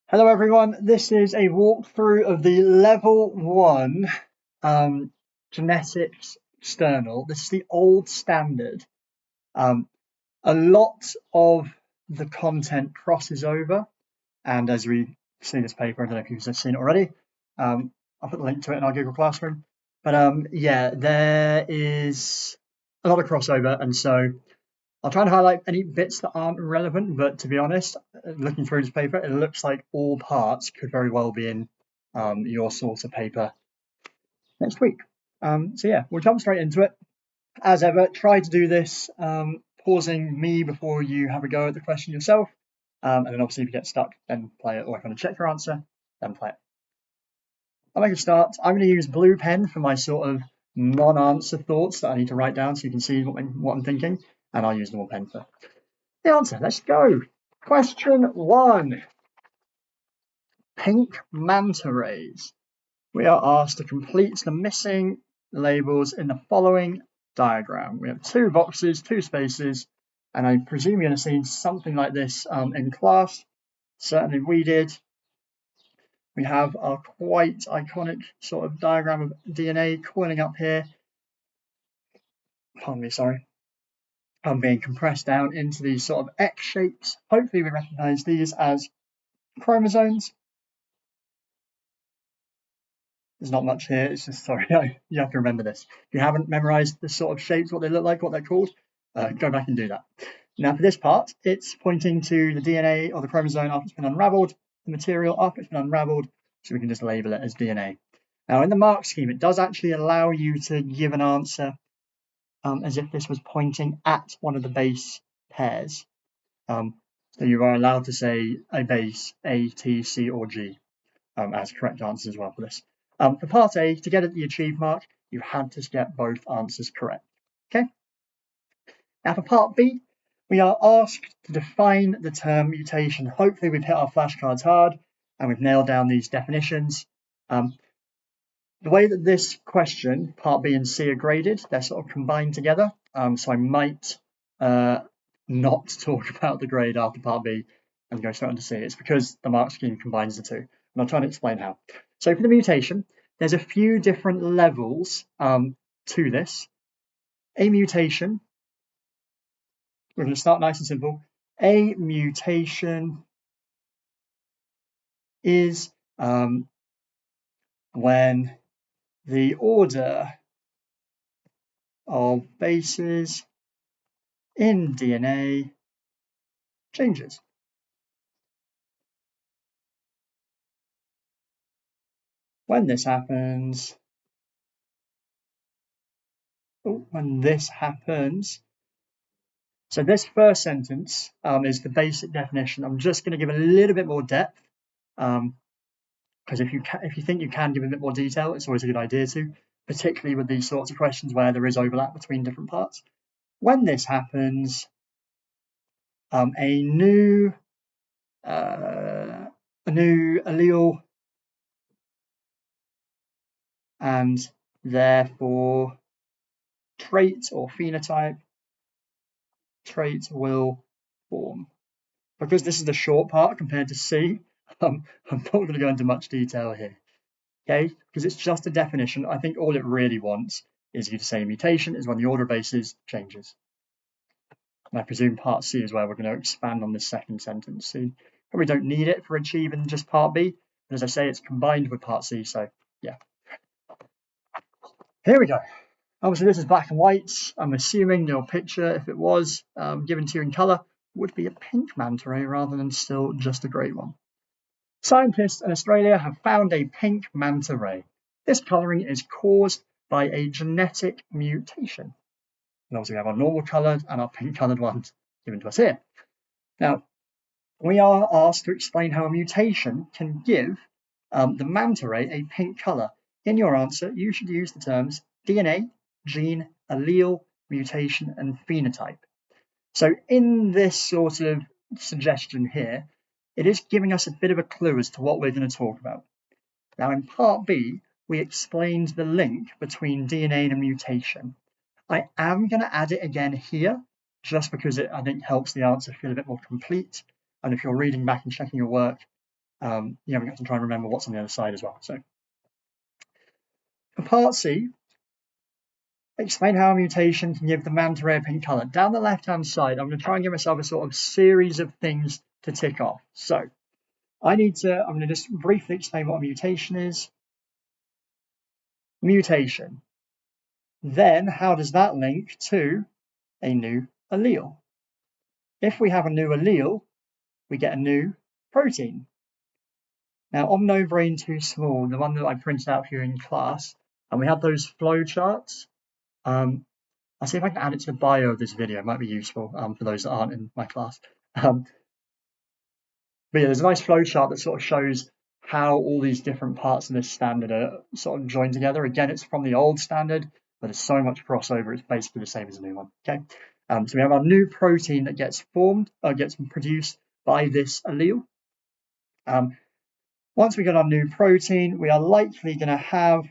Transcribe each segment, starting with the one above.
Hello everyone, this is a walkthrough of the level 1 genetics external. This is the old standard. A lot of the content crosses over, and as we see this paper, I don't know if you've seen it already, I'll put the link to it in our Google Classroom. But yeah, there is a lot of crossover, and so I'll try and highlight any bits that aren't relevant, but to be honest, looking through this paper, it looks like all parts could very well be in your sort of paper next week. So yeah, we'll jump straight into it. As ever, try to do this pausing me before you have a go at the question yourself. And then obviously if you get stuck, then play it, or if you want to check your answer, then play it. I'll make a start. I'm going to use blue pen for my sort of non-answer thoughts that I need to write down so you can see what I'm thinking, and I'll use normal pen for the answer. Let's go. Question 1. Pink manta rays. We are asked to complete the missing labels in the following diagram. We have 2 boxes, 2 spaces, and I presume you're going to see something like this in class. Certainly we did. We have our quite iconic sort of diagram of DNA coiling up here. Pardon me, sorry. Being compressed down into these sort of X shapes. Hopefully we recognize these as chromosomes. There's not much here. It's just, sorry, you have to remember this. If you haven't memorized the sort of shapes, what they look like, what they're called, go back and do that. Now for this part, it's pointing to the DNA or the chromosome after it's been unraveled, the material after it's been unraveled, so we can just label it as DNA. Now in the mark scheme, it does actually allow you to give an answer as if this was pointing at one of the base pairs. So you are allowed to say a base A, T, C, or G as correct answers as well for this. For part A, to get at the achieve mark, you had to get both answers correct. Okay. Now for part B, we are asked to define the term mutation. Hopefully we've hit our flashcards hard and we've nailed down these definitions. The way that this question, part B and C, are graded, they're sort of combined together. So I might not talk about the grade after part B and go straight on to C. It's because the mark scheme combines the two. And I'll try to explain how. So for the mutation, there's a few different levels to this. A mutation, we're going to start nice and simple. A mutation is when the order of bases in DNA changes. When this happens, so this first sentence is the basic definition. I'm just going to give a little bit more depth because if you think you can give a bit more detail, it's always a good idea to, particularly with these sorts of questions where there is overlap between different parts. When this happens, a new allele and therefore trait or phenotype trait will form. Because this is the short part compared to C, I'm not going to go into much detail here. Okay, because it's just a definition. I think all it really wants is you to say mutation is when the order of bases changes. And I presume part C is where we're going to expand on this second sentence. So probably don't need it for achieving just part B. But as I say, it's combined with part C. So yeah. Here we go. Obviously, this is black and white. I'm assuming your picture, if it was given to you in colour, would be a pink manta ray rather than still just a grey one. Scientists in Australia have found a pink manta ray. This colouring is caused by a genetic mutation. And obviously we have our normal coloured and our pink coloured ones given to us here. Now, we are asked to explain how a mutation can give the manta ray a pink colour. In your answer, you should use the terms DNA, gene, allele, mutation, and phenotype. So in this sort of suggestion here, it is giving us a bit of a clue as to what we're going to talk about. Now in part B, we explained the link between DNA and a mutation. I am going to add it again here, just because it, I think, helps the answer feel a bit more complete. And if you're reading back and checking your work, we have to try and remember what's on the other side as well. So for part C, explain how a mutation can give the manta ray a pink colour. Down the left-hand side, I'm going to try and give myself a sort of series of things to tick off. So I'm going to just briefly explain what a mutation is. Mutation. Then how does that link to a new allele? If we have a new allele, we get a new protein. Now on No Brain Too Small, the one that I printed out for you in class, and we have those flow charts. I'll see if I can add it to the bio of this video. It might be useful for those that aren't in my class. But yeah, there's a nice flow chart that sort of shows how all these different parts of this standard are sort of joined together. Again, it's from the old standard, but there's so much crossover, it's basically the same as the new one. Okay, so we have our new protein that gets produced by this allele. Once we get our new protein, we are likely going to have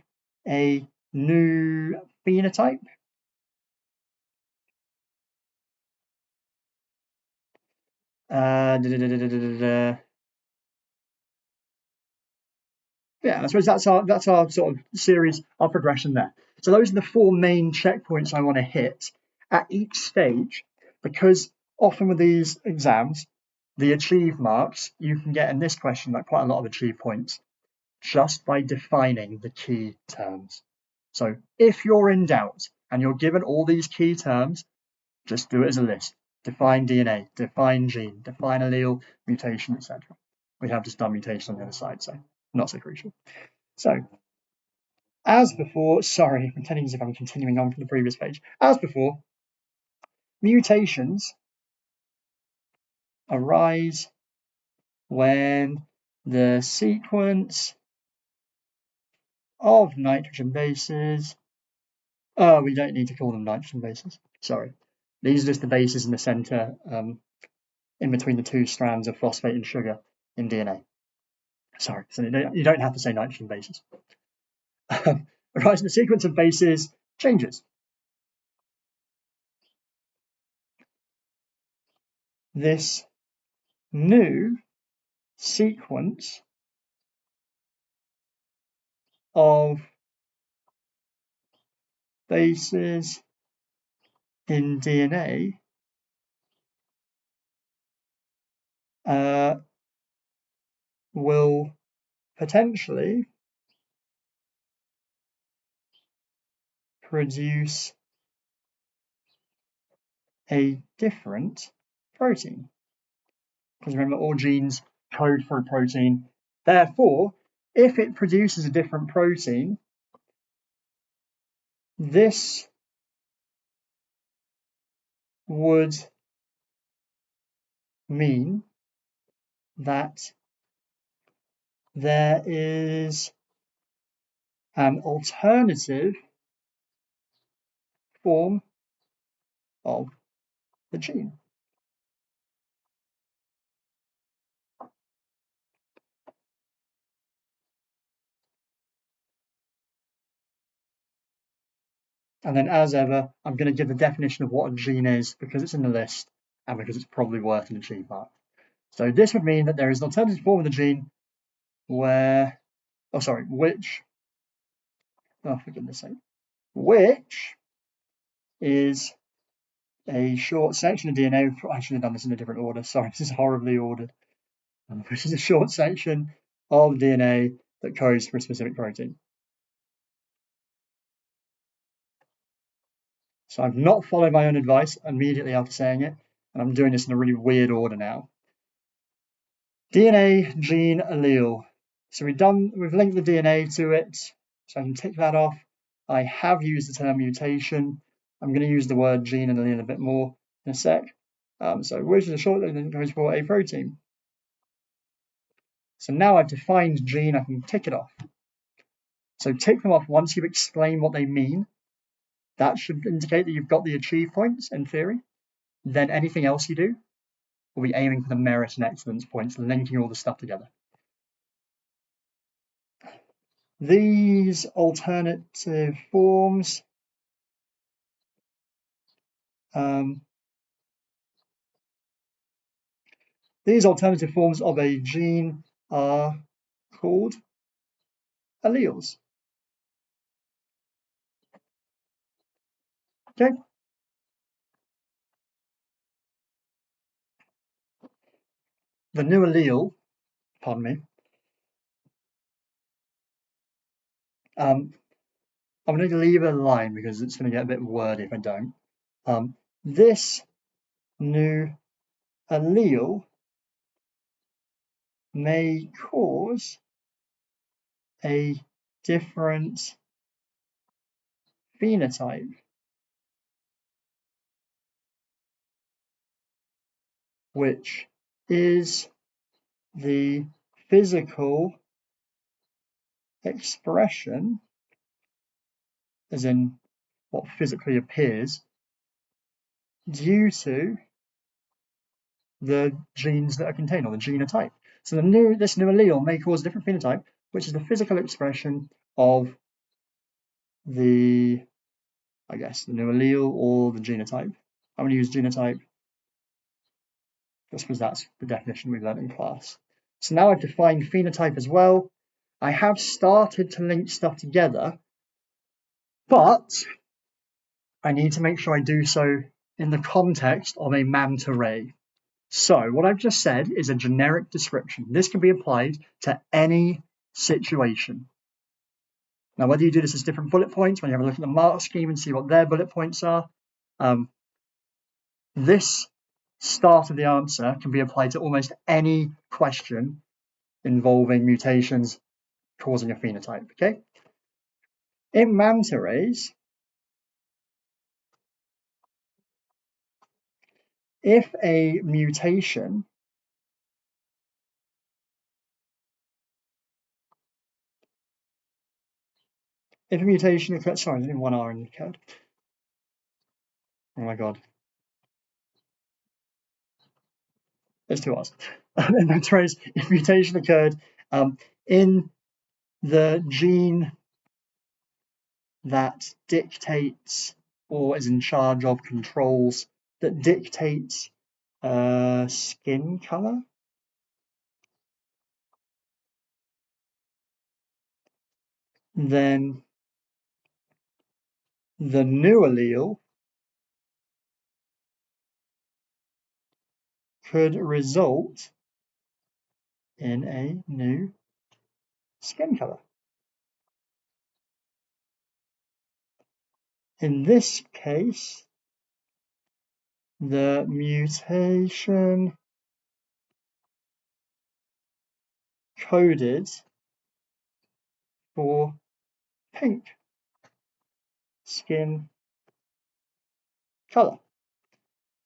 a new phenotype. Yeah, I suppose that's our sort of series, our progression there. So those are the 4 main checkpoints I want to hit at each stage, because often with these exams, the achieve marks, you can get in this question like quite a lot of achieve points just by defining the key terms. So if you're in doubt and you're given all these key terms, just do it as a list. Define DNA, define gene, define allele, mutation, etc. We have just done mutation on the other side, so not so crucial. So, as before, sorry, I'm pretending as if I'm continuing on from the previous page. As before, mutations arise when the sequence of nitrogen bases, we don't need to call them nitrogen bases, sorry. These are just the bases in the center, in between the 2 strands of phosphate and sugar in DNA. Sorry, so you don't have to say nitrogen bases. Right, the sequence of bases changes. This new sequence of bases in DNA will potentially produce a different protein. Because remember, all genes code for a protein. Therefore, if it produces a different protein, this would mean that there is an alternative form of the gene. And then, as ever, I'm going to give the definition of what a gene is because it's in the list and because it's probably worth an achieve mark. So this would mean that there is an alternative form of the gene where, which, oh, for goodness sake, which is a short section of DNA. I should have done this in a different order. Sorry, this is horribly ordered. Which is a short section of DNA that codes for a specific protein. So I've not followed my own advice immediately after saying it, and I'm doing this in a really weird order now. DNA, gene, allele. So we've linked the DNA to it, so I can tick that off. I have used the term mutation. I'm going to use the word gene and allele a bit more in a sec. So which is a short that goes for a protein. So now I've defined gene, I can tick it off. So tick them off once you've explained what they mean. That should indicate that you've got the achieve points in theory. Then anything else you do will be aiming for the merit and excellence points, linking all the stuff together. These alternative forms of a gene are called alleles. Okay. The new allele, pardon me, I'm going to leave a line because it's going to get a bit wordy if I don't. This new allele may cause a different phenotype, which is the physical expression, as in what physically appears, due to the genes that are contained, or the genotype. So this new allele may cause a different phenotype, which is the physical expression of the new allele or the genotype. I'm going to use genotype just because that's the definition we've learned in class. So now I've defined phenotype as well. I have started to link stuff together, but I need to make sure I do so in the context of a manta ray. So what I've just said is a generic description. This can be applied to any situation. Now, whether you do this as different bullet points, when you have a look at the mark scheme and see what their bullet points are, this start of the answer can be applied to almost any question involving mutations causing a phenotype, okay? In manta rays, if a mutation occurs, sorry, there's only one R in the code. Oh my God. There's two R's. In manta rays, if mutation occurred in the gene that dictates or is in charge of controls that dictates skin color, then the new allele could result in a new skin color. In this case, the mutation coded for pink skin color.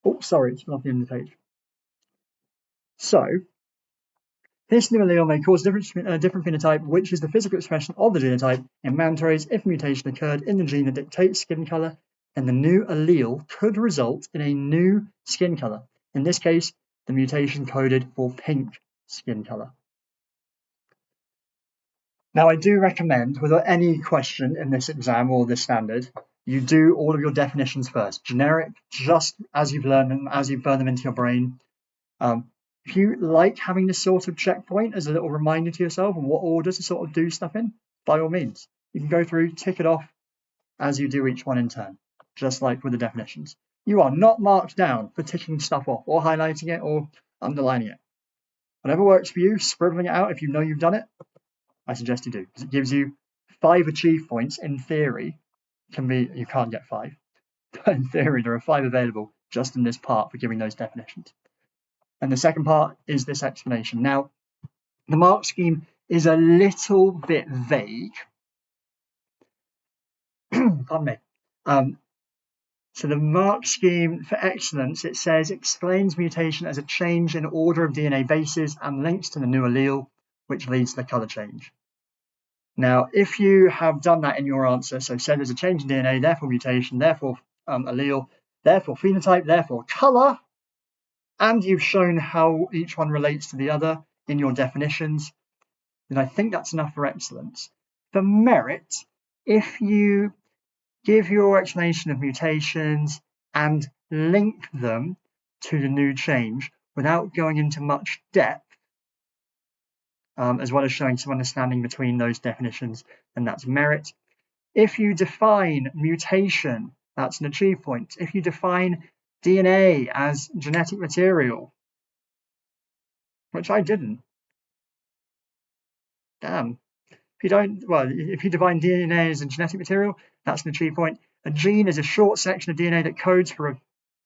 Oh, sorry, it's not the end of the page. So, this new allele may cause a different phenotype, which is the physical expression of the genotype. In manta rays, if mutation occurred in the gene that dictates skin color, then the new allele could result in a new skin color. In this case, the mutation coded for pink skin color. Now, I do recommend, without any question in this exam or this standard, you do all of your definitions first. Generic, just as you've learned them, as you've burned them into your brain. If you like having this sort of checkpoint as a little reminder to yourself of what order to sort of do stuff in, by all means, you can go through, tick it off as you do each one in turn, just like with the definitions. You are not marked down for ticking stuff off or highlighting it or underlining it. Whatever works for you, scribbling it out if you know you've done it, I suggest you do, because it gives you 5 achieve points. In theory, you can't get 5, but in theory there are 5 available just in this part for giving those definitions. And the second part is this explanation. Now, the mark scheme is a little bit vague. Pardon me. So the mark scheme for excellence, it says, explains mutation as a change in order of DNA bases and links to the new allele, which leads to the color change. Now, if you have done that in your answer, so said there's a change in DNA, therefore mutation, therefore allele, therefore phenotype, therefore color, and you've shown how each one relates to the other in your definitions, then I think that's enough for excellence. For merit, if you give your explanation of mutations and link them to the new change without going into much depth, as well as showing some understanding between those definitions, then that's merit. If you define mutation, that's an achieve point. If you define DNA as genetic material, which I didn't, damn. If you define DNA as a genetic material, that's an achieve point. A gene is a short section of DNA that codes for a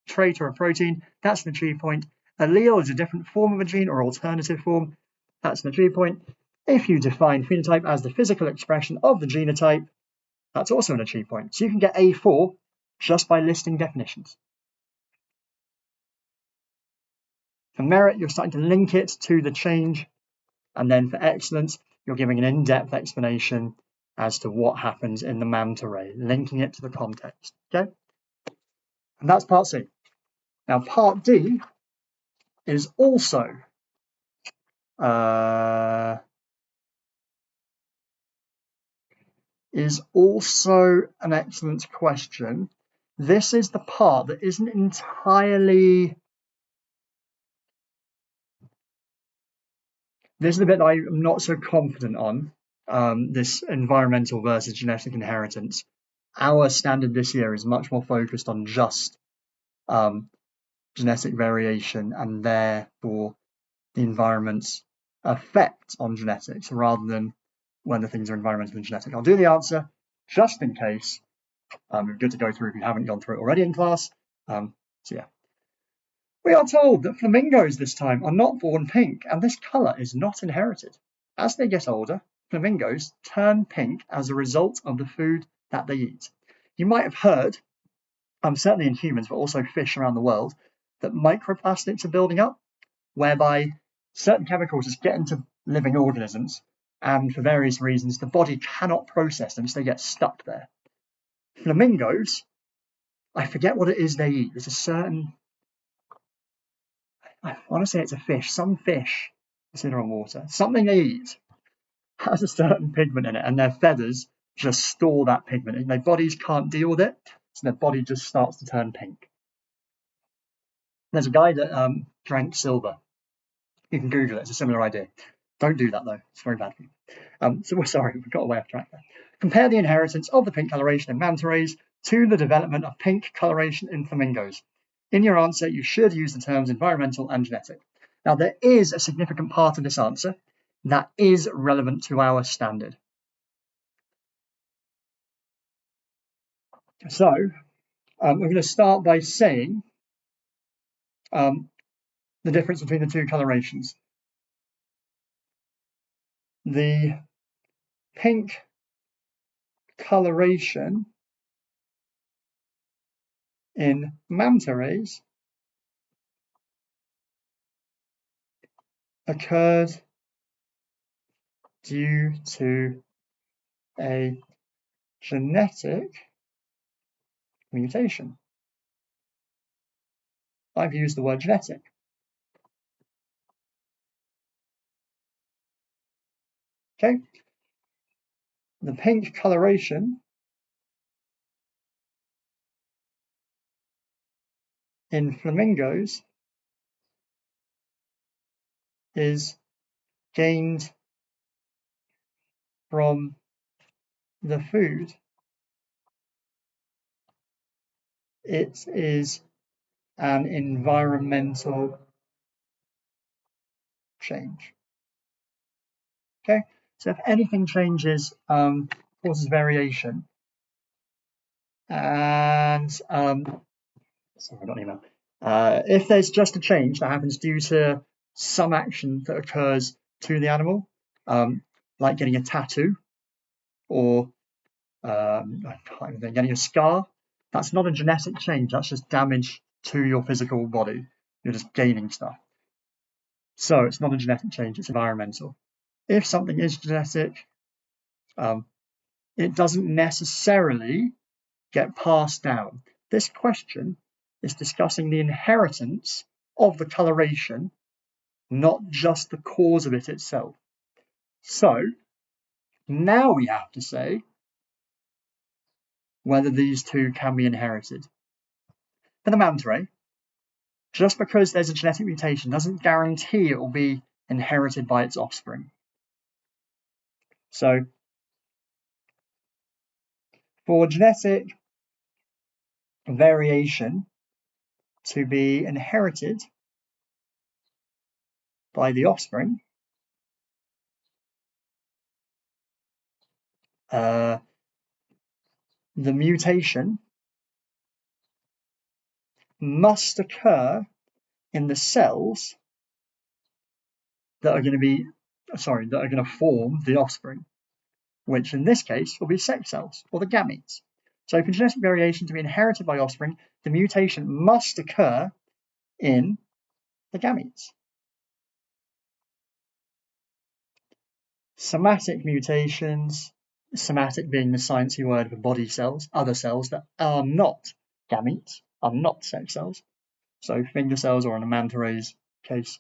trait or a protein, that's an achieve point. Allele is a different form of a gene or alternative form, that's an achieve point. If you define phenotype as the physical expression of the genotype, that's also an achieve point. So you can get A4 just by listing definitions. For merit, you're starting to link it to the change, and then for excellence, you're giving an in-depth explanation as to what happens in the manta ray, linking it to the context. Okay, and that's part C. Now, part D is also an excellent question. This is the part that isn't entirely. This is the bit I'm not so confident on. This environmental versus genetic inheritance. Our standard this year is much more focused on just genetic variation and therefore the environment's effect on genetics rather than whether things are environmental and genetic. I'll do the answer just in case. Good to go through if you haven't gone through it already in class. So yeah. We are told that flamingos this time are not born pink, and this colour is not inherited. As they get older, flamingos turn pink as a result of the food that they eat. You might have heard, certainly in humans, but also fish around the world, that microplastics are building up, whereby certain chemicals just get into living organisms, and for various reasons, the body cannot process them, so they get stuck there. Flamingos, I forget what it is they eat. There's a certain, I want to say it's a fish. Some fish is in on water. Something they eat has a certain pigment in it, and their feathers just store that pigment. And their bodies can't deal with it, so their body just starts to turn pink. There's a guy that drank silver. You can Google it. It's a similar idea. Don't do that, though. It's very bad for you. So we're sorry, we got way off track there. Compare the inheritance of the pink coloration in manta rays to the development of pink coloration in flamingos. In your answer, you should use the terms environmental and genetic. Now, there is a significant part of this answer that is relevant to our standard. So, we're going to start by saying the difference between the two colorations. The pink coloration in manta rays occurred due to a genetic mutation. I've used the word genetic. Okay. The pink coloration in flamingos is gained from the food. It is an environmental change. Okay, so if anything changes, causes variation, and sorry, I got an email. If there's just a change that happens due to some action that occurs to the animal, like getting a tattoo or getting a scar, that's not a genetic change, that's just damage to your physical body. You're just gaining stuff. So it's not a genetic change, it's environmental. If something is genetic, it doesn't necessarily get passed down. This question is discussing the inheritance of the coloration, not just the cause of it itself. So now we have to say whether these two can be inherited. For the manta ray, just because there's a genetic mutation doesn't guarantee it will be inherited by its offspring. So for genetic variation to be inherited by the offspring, the mutation must occur in the cells that are going to form the offspring, which in this case will be sex cells or the gametes. So for genetic variation to be inherited by offspring, the mutation must occur in the gametes. Somatic mutations, somatic being the sciencey word for body cells, other cells that are not gametes, are not sex cells. So finger cells, or in a manta ray's case,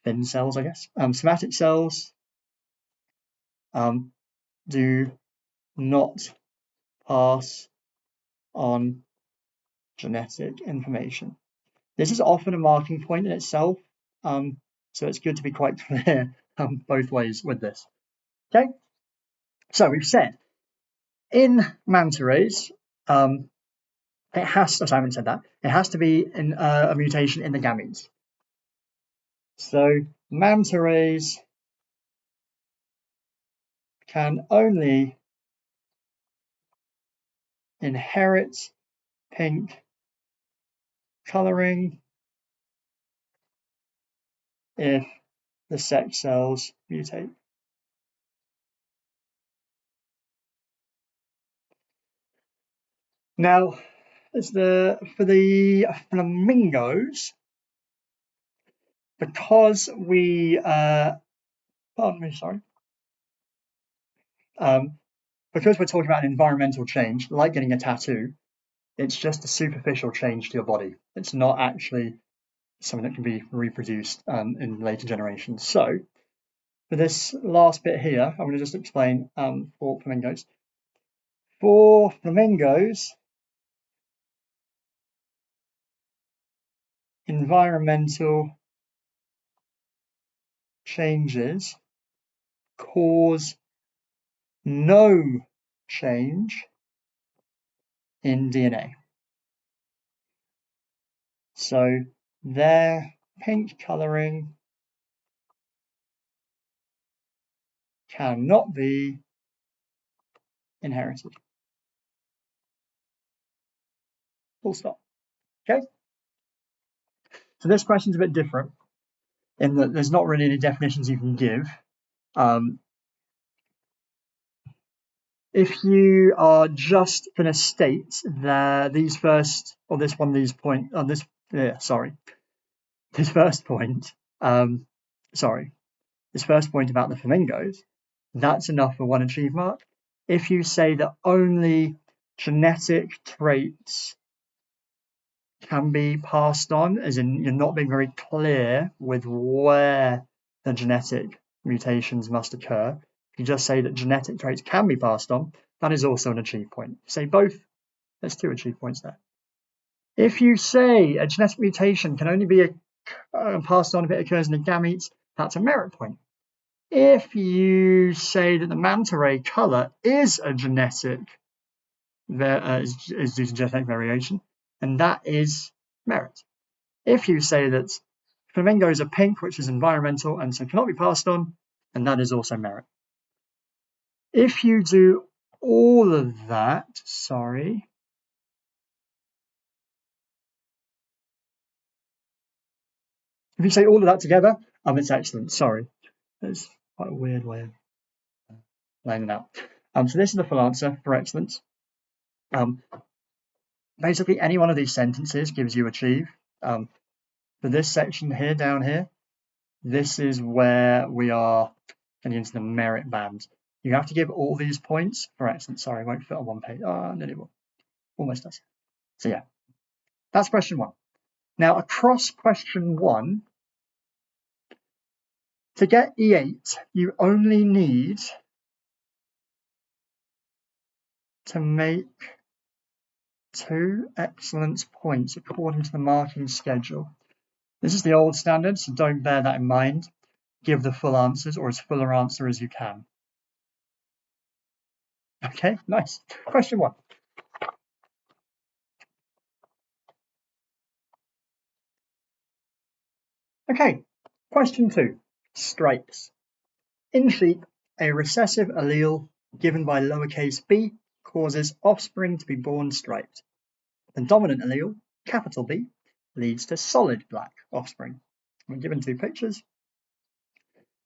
fin cells, I guess. Somatic cells do not pass on genetic information. This is often a marking point in itself, so it's good to be quite clear both ways with this. Okay, so we've said in manta rays, it has to be in a mutation in the gametes. So manta rays can only inherit pink coloring if the sex cells mutate. Now, for the flamingos, because we because we're talking about an environmental change, like getting a tattoo, it's just a superficial change to your body. It's not actually something that can be reproduced in later generations. So for this last bit here, I'm going to just explain for flamingos. For flamingos, environmental changes cause no change in DNA. So their pink coloring cannot be inherited. Full stop. Okay? So this question's a bit different in that there's not really any definitions you can give. If you are just going to state that this first point about the flamingos, that's enough for one achieve mark. If you say that only genetic traits can be passed on, as in you're not being very clear with where the genetic mutations must occur, if you just say that genetic traits can be passed on, that is also an achieve point. Say both, there's 2 achieve points there. If you say a genetic mutation can only be passed on if it occurs in the gametes, that's a merit point. If you say that the manta ray colour is a genetic is due to genetic variation, and that is merit. If you say that flamingos are pink, which is environmental and so cannot be passed on, and that is also merit. If you do all of that, if you say all of that together, it's excellent. Sorry, that's quite a weird way of laying it out. So this is the full answer for excellence. Basically, any one of these sentences gives you achieve. For this section here, down here, this is where we are getting into the merit band. You have to give all these points for excellence. Sorry, it won't fit on one page. Nearly will. Almost does. So yeah, that's question 1. Now, across question 1, to get E8, you only need to make 2 excellence points according to the marking schedule. This is the old standard, so don't bear that in mind. Give the full answers or as full an answer as you can. Okay, nice. Question 1. Okay, question 2. Stripes. In sheep, a recessive allele given by lowercase b causes offspring to be born striped. The dominant allele, capital B, leads to solid black offspring. We're given 2 pictures,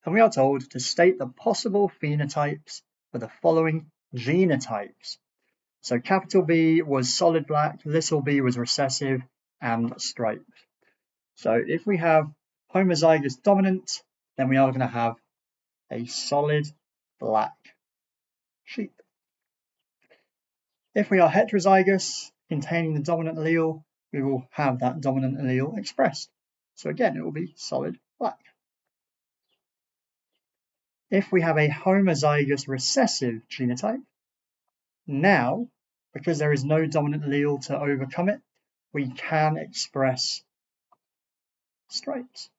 and we are told to state the possible phenotypes for the following genotypes. So capital B was solid black, little b was recessive, and striped. So if we have homozygous dominant, then we are going to have a solid black sheep. If we are heterozygous, containing the dominant allele, we will have that dominant allele expressed. So again, it will be solid black. If we have a homozygous recessive genotype, now, because there is no dominant allele to overcome it, we can express stripes.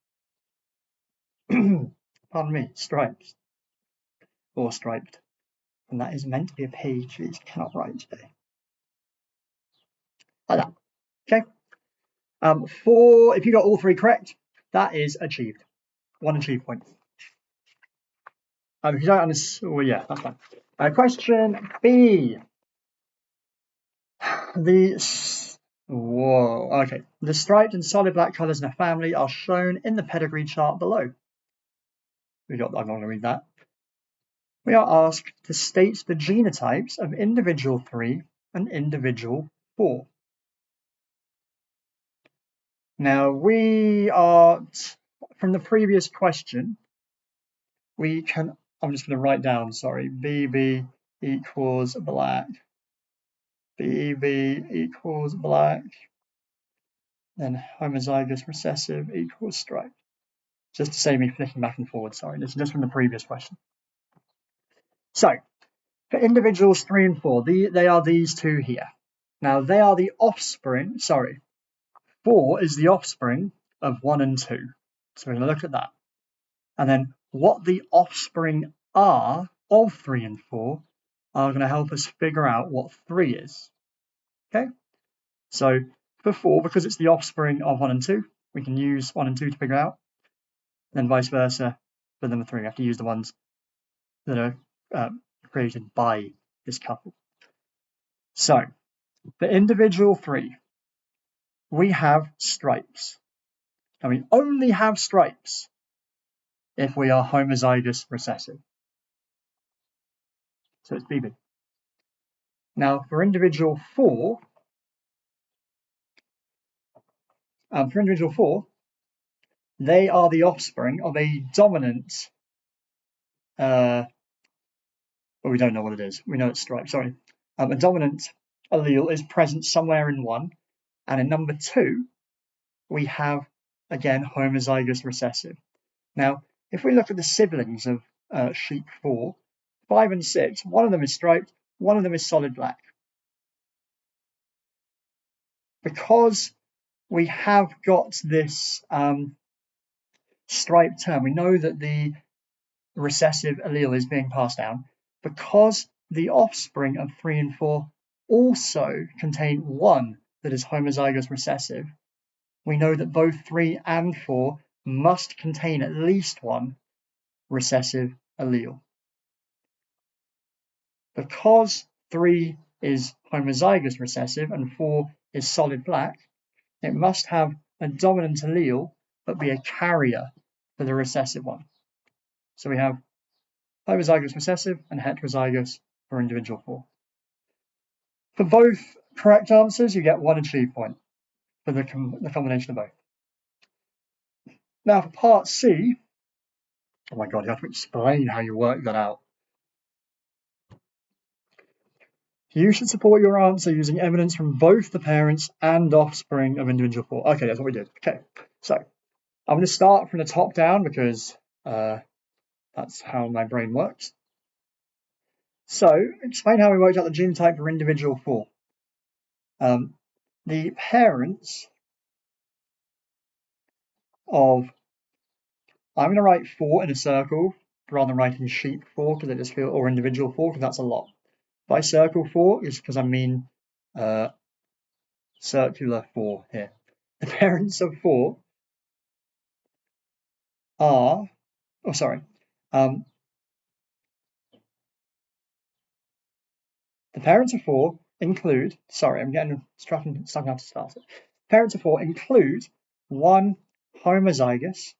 Pardon me, stripes. Or striped. And that is meant to be a page that cannot write today. Like that. Okay. If you got all 3 correct, that is achieved. 1 achieved point. If you don't understand, well, yeah, that's fine. Question B. The striped and solid black colours in a family are shown in the pedigree chart below. I'm not going to read that. We are asked to state the genotypes of individual 3 and individual 4. Now we are, from the previous question, we can, I'm just going to write down, sorry, BB equals black, BB equals black, then homozygous recessive equals striped. Just to save me flicking back and forward, sorry, this is just from the previous question. So, for individuals 3 and 4, they are these 2 here. Now, they are the offspring, 4 is the offspring of 1 and 2. So we're going to look at that. And then what the offspring are of 3 and 4 are going to help us figure out what 3 is. Okay? So for 4, because it's the offspring of 1 and 2, we can use 1 and 2 to figure it out. Then vice versa, for number 3, we have to use the ones that are created by this couple. So for individual 3, we have stripes. And we only have stripes if we are homozygous recessive. So it's BB. Now for individual 4, they are the offspring of a dominant, well, we don't know what it is. We know it's striped, sorry. A dominant allele is present somewhere in 1. And in number 2, we have, again, homozygous recessive. Now, if we look at the siblings of sheep 4, 5 and 6, one of them is striped, one of them is solid black. Because we have got this striped term, we know that the recessive allele is being passed down. Because the offspring of 3 and 4 also contain one that is homozygous recessive, we know that both 3 and 4 must contain at least one recessive allele. Because 3 is homozygous recessive and 4 is solid black, it must have a dominant allele but be a carrier for the recessive one. So we have homozygous recessive and heterozygous for individual 4. For both correct answers, you get 1 achieved point for the combination of both. Now for part C, oh my god, you have to explain how you work that out. You should support your answer using evidence from both the parents and offspring of individual 4. Okay, that's what we did. Okay, so I'm going to start from the top down because that's how my brain works. So, explain how we worked out the genotype for individual 4. The parents of, I'm going to write 4 in a circle rather than writing sheep 4 because I just feel, or individual 4 because that's a lot. By circle 4 is because I mean circular 4 here. The parents of 4 are, oh sorry, the parents of 4 include, sorry, I'm getting stuck how to start it. Parents of 4 include one homozygous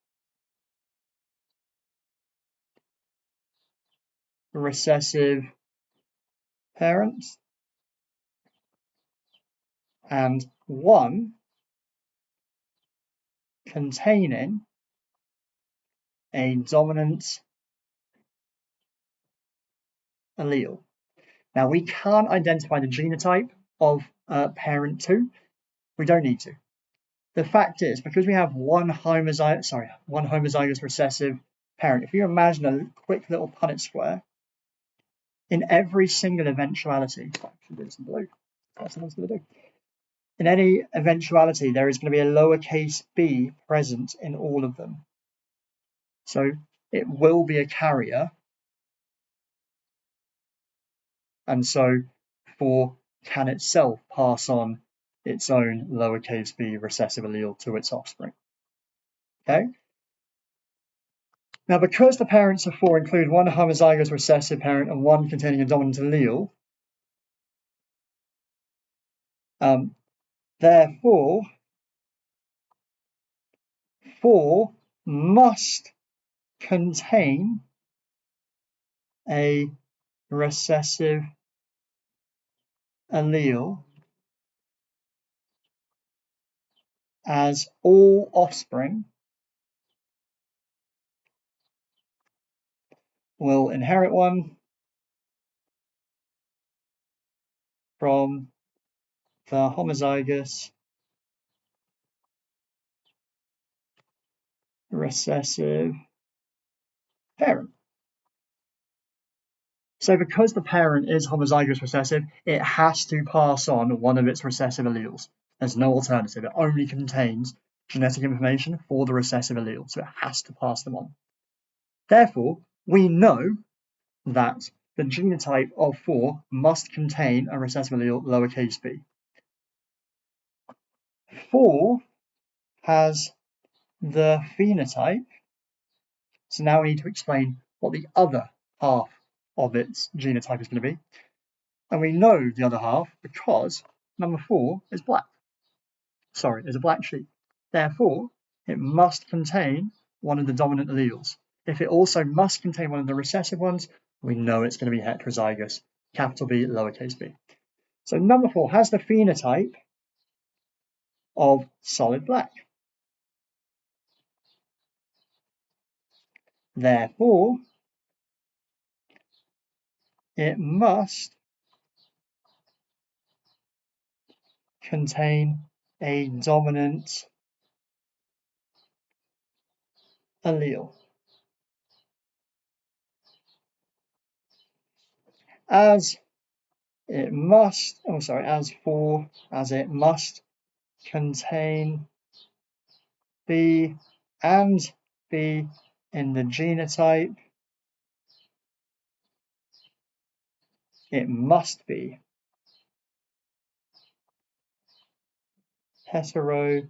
recessive parent and one containing a dominant allele. Now, we can't identify the genotype of parent 2. We don't need to. The fact is, because we have one homozygous recessive parent, if you imagine a quick little Punnett square, in every single eventuality, in any eventuality, there is going to be a lowercase b present in all of them. So it will be a carrier. And so 4 can itself pass on its own lowercase b recessive allele to its offspring. Okay? Now, because the parents of 4 include one homozygous recessive parent and one containing a dominant allele, therefore, 4 must contain a recessive allele, as all offspring will inherit one from the homozygous recessive parent. So because the parent is homozygous recessive, it has to pass on one of its recessive alleles. There's no alternative. It only contains genetic information for the recessive allele, so it has to pass them on. Therefore, we know that the genotype of 4 must contain a recessive allele lowercase b. 4 has the phenotype, so now we need to explain what the other half of its genotype is going to be. And we know the other half because number 4 is black. Sorry, is a black sheep. Therefore, it must contain one of the dominant alleles. If it also must contain one of the recessive ones, we know it's going to be heterozygous, capital B, lowercase b. So number 4 has the phenotype of solid black. Therefore, it must contain a dominant allele. As it must contain B and B in the genotype, it must be heterozygous,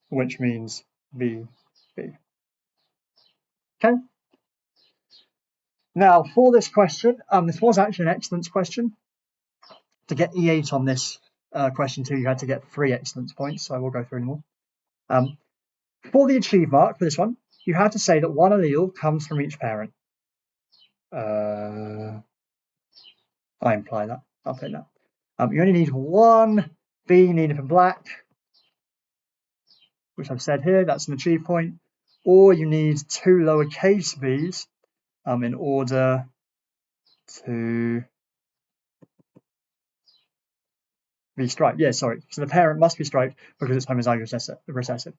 which means B. Okay. Now, for this question, this was actually an excellence question. To get E8 on this question too, you had to get 3 excellence points, so I will go through them all. For the achieve mark for this one, you had to say that one allele comes from each parent. I imply that. I'll take that. You only need one B needed for black, which I've said here, that's an achieve point, or you need 2 lowercase b's in order to be striped. Yeah, sorry. So the parent must be striped because it's homozygous recessive.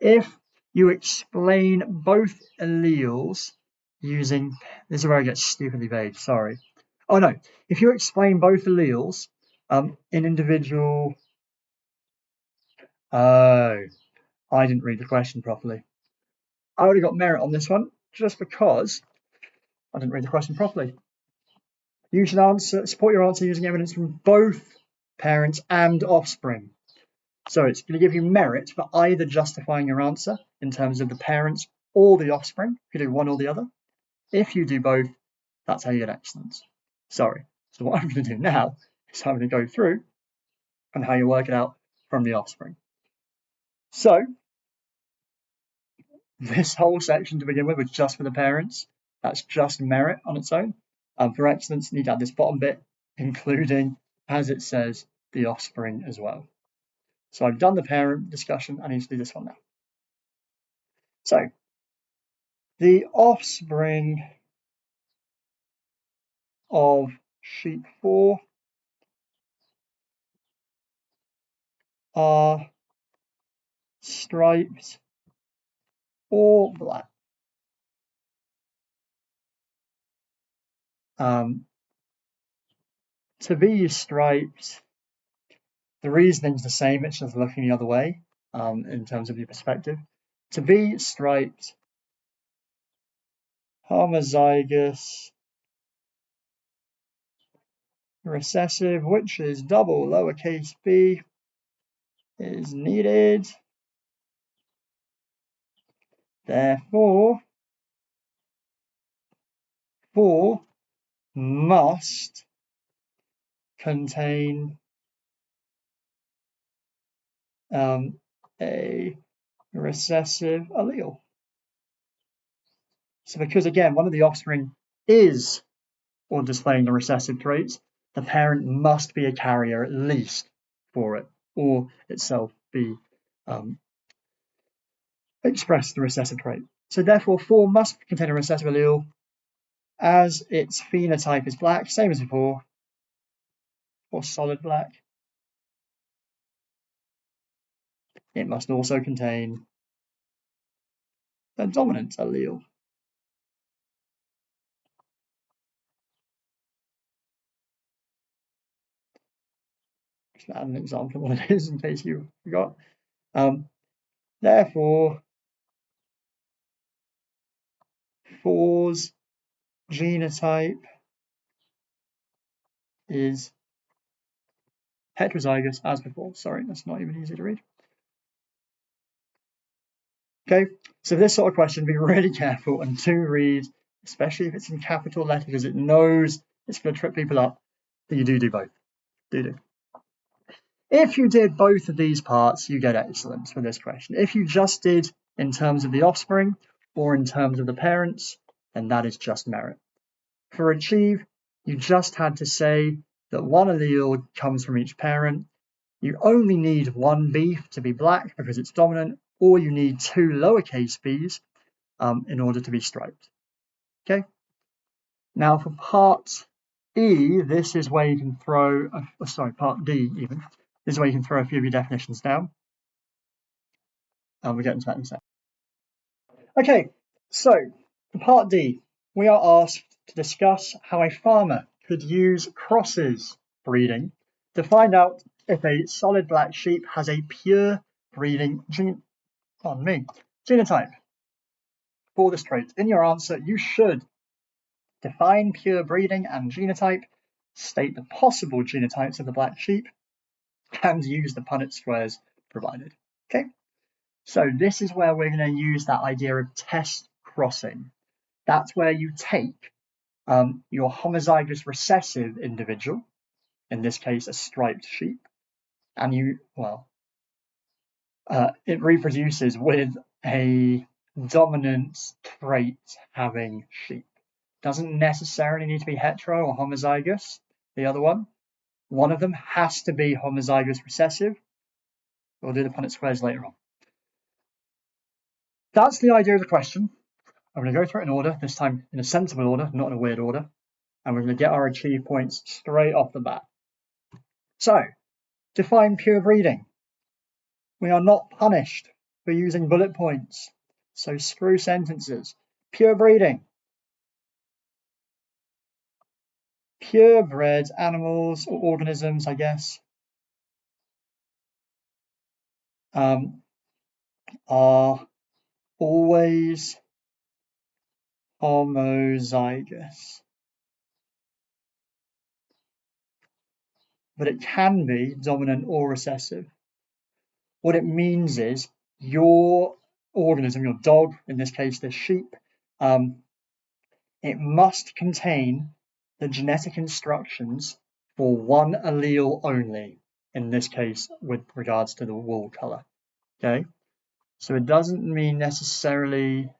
If you explain both alleles using, this is where it gets stupidly vague, sorry. Oh no, if you explain both alleles in individual, oh, I didn't read the question properly. I would have got merit on this one just because I didn't read the question properly. You should support your answer using evidence from both parents and offspring. So it's going to give you merit for either justifying your answer in terms of the parents or the offspring, if you do one or the other. If you do both, that's how you get excellence. Sorry. So what I'm going to do now is I'm going to go through and how you work it out from the offspring. So this whole section to begin with was just for the parents. That's just merit on its own. For excellence, you need to add this bottom bit, including, as it says, the offspring as well. So I've done the parent discussion. I need to do this one now. So the offspring of sheep 4 are striped or black. To be striped, the reasoning's the same, it's just looking the other way in terms of your perspective. To be striped, homozygous recessive, which is double lowercase b, is needed. Therefore, 4 must contain a recessive allele. So because, again, one of the offspring is or displaying the recessive traits, the parent must be a carrier at least for it, or itself be express the recessive trait. So therefore 4 must contain a recessive allele as its phenotype is black, same as before, or solid black. It must also contain a dominant allele. Just add an example of what it is in case you forgot. Therefore, 4's genotype is heterozygous as before. Sorry, that's not even easy to read. Okay, so for this sort of question, be really careful and do read, especially if it's in capital letters, because it knows it's going to trip people up, that you do both. Do. If you did both of these parts, you get excellence for this question. If you just did in terms of the offspring or in terms of the parents, then that is just merit. For achieve, you just had to say that one allele comes from each parent. You only need one B to be black because it's dominant, or you need 2 lowercase b's in order to be striped. Okay. Now for part E, this is where you can throw, part D even. This is where you can throw a few of your definitions down. And we'll get into that in a second. Okay, so for part D, we are asked to discuss how a farmer could use crosses breeding to find out if a solid black sheep has a pure breeding genotype. For this trait, in your answer, you should define pure breeding and genotype, state the possible genotypes of the black sheep, and use the Punnett squares provided. Okay, so this is where we're going to use that idea of test crossing. That's where you take your homozygous recessive individual, in this case a striped sheep, and it reproduces with a dominant trait having sheep. Doesn't necessarily need to be hetero or homozygous, the other one. One of them has to be homozygous recessive. We'll do the Punnett squares later on. That's the idea of the question. I'm going to go through it in order, this time in a sensible order, not in a weird order. And we're going to get our achieve points straight off the bat. So, define pure breeding. We are not punished for using bullet points. So screw sentences. Pure breeding. Purebred animals or organisms, I guess, are always homozygous. But it can be dominant or recessive. What it means is your organism, your dog, in this case the sheep, it must contain the genetic instructions for one allele only, in this case with regards to the wool colour. Okay, so it doesn't mean necessarily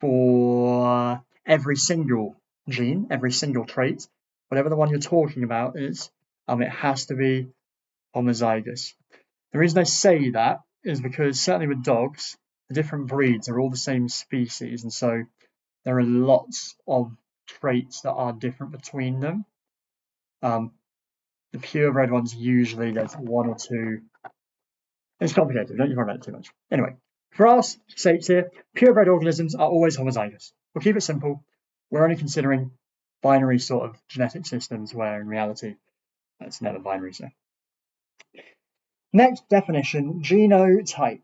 for every single gene, every single trait, whatever the one you're talking about is, it has to be homozygous. The reason I say that is because certainly with dogs, the different breeds are all the same species, and so there are lots of traits that are different between them. The purebred ones, usually there's one or two. It's complicated, don't you worry about it too much. Anyway, for our sakes here, purebred organisms are always homozygous. We'll keep it simple. We're only considering binary sort of genetic systems where in reality it's never binary. So, next definition, genotype.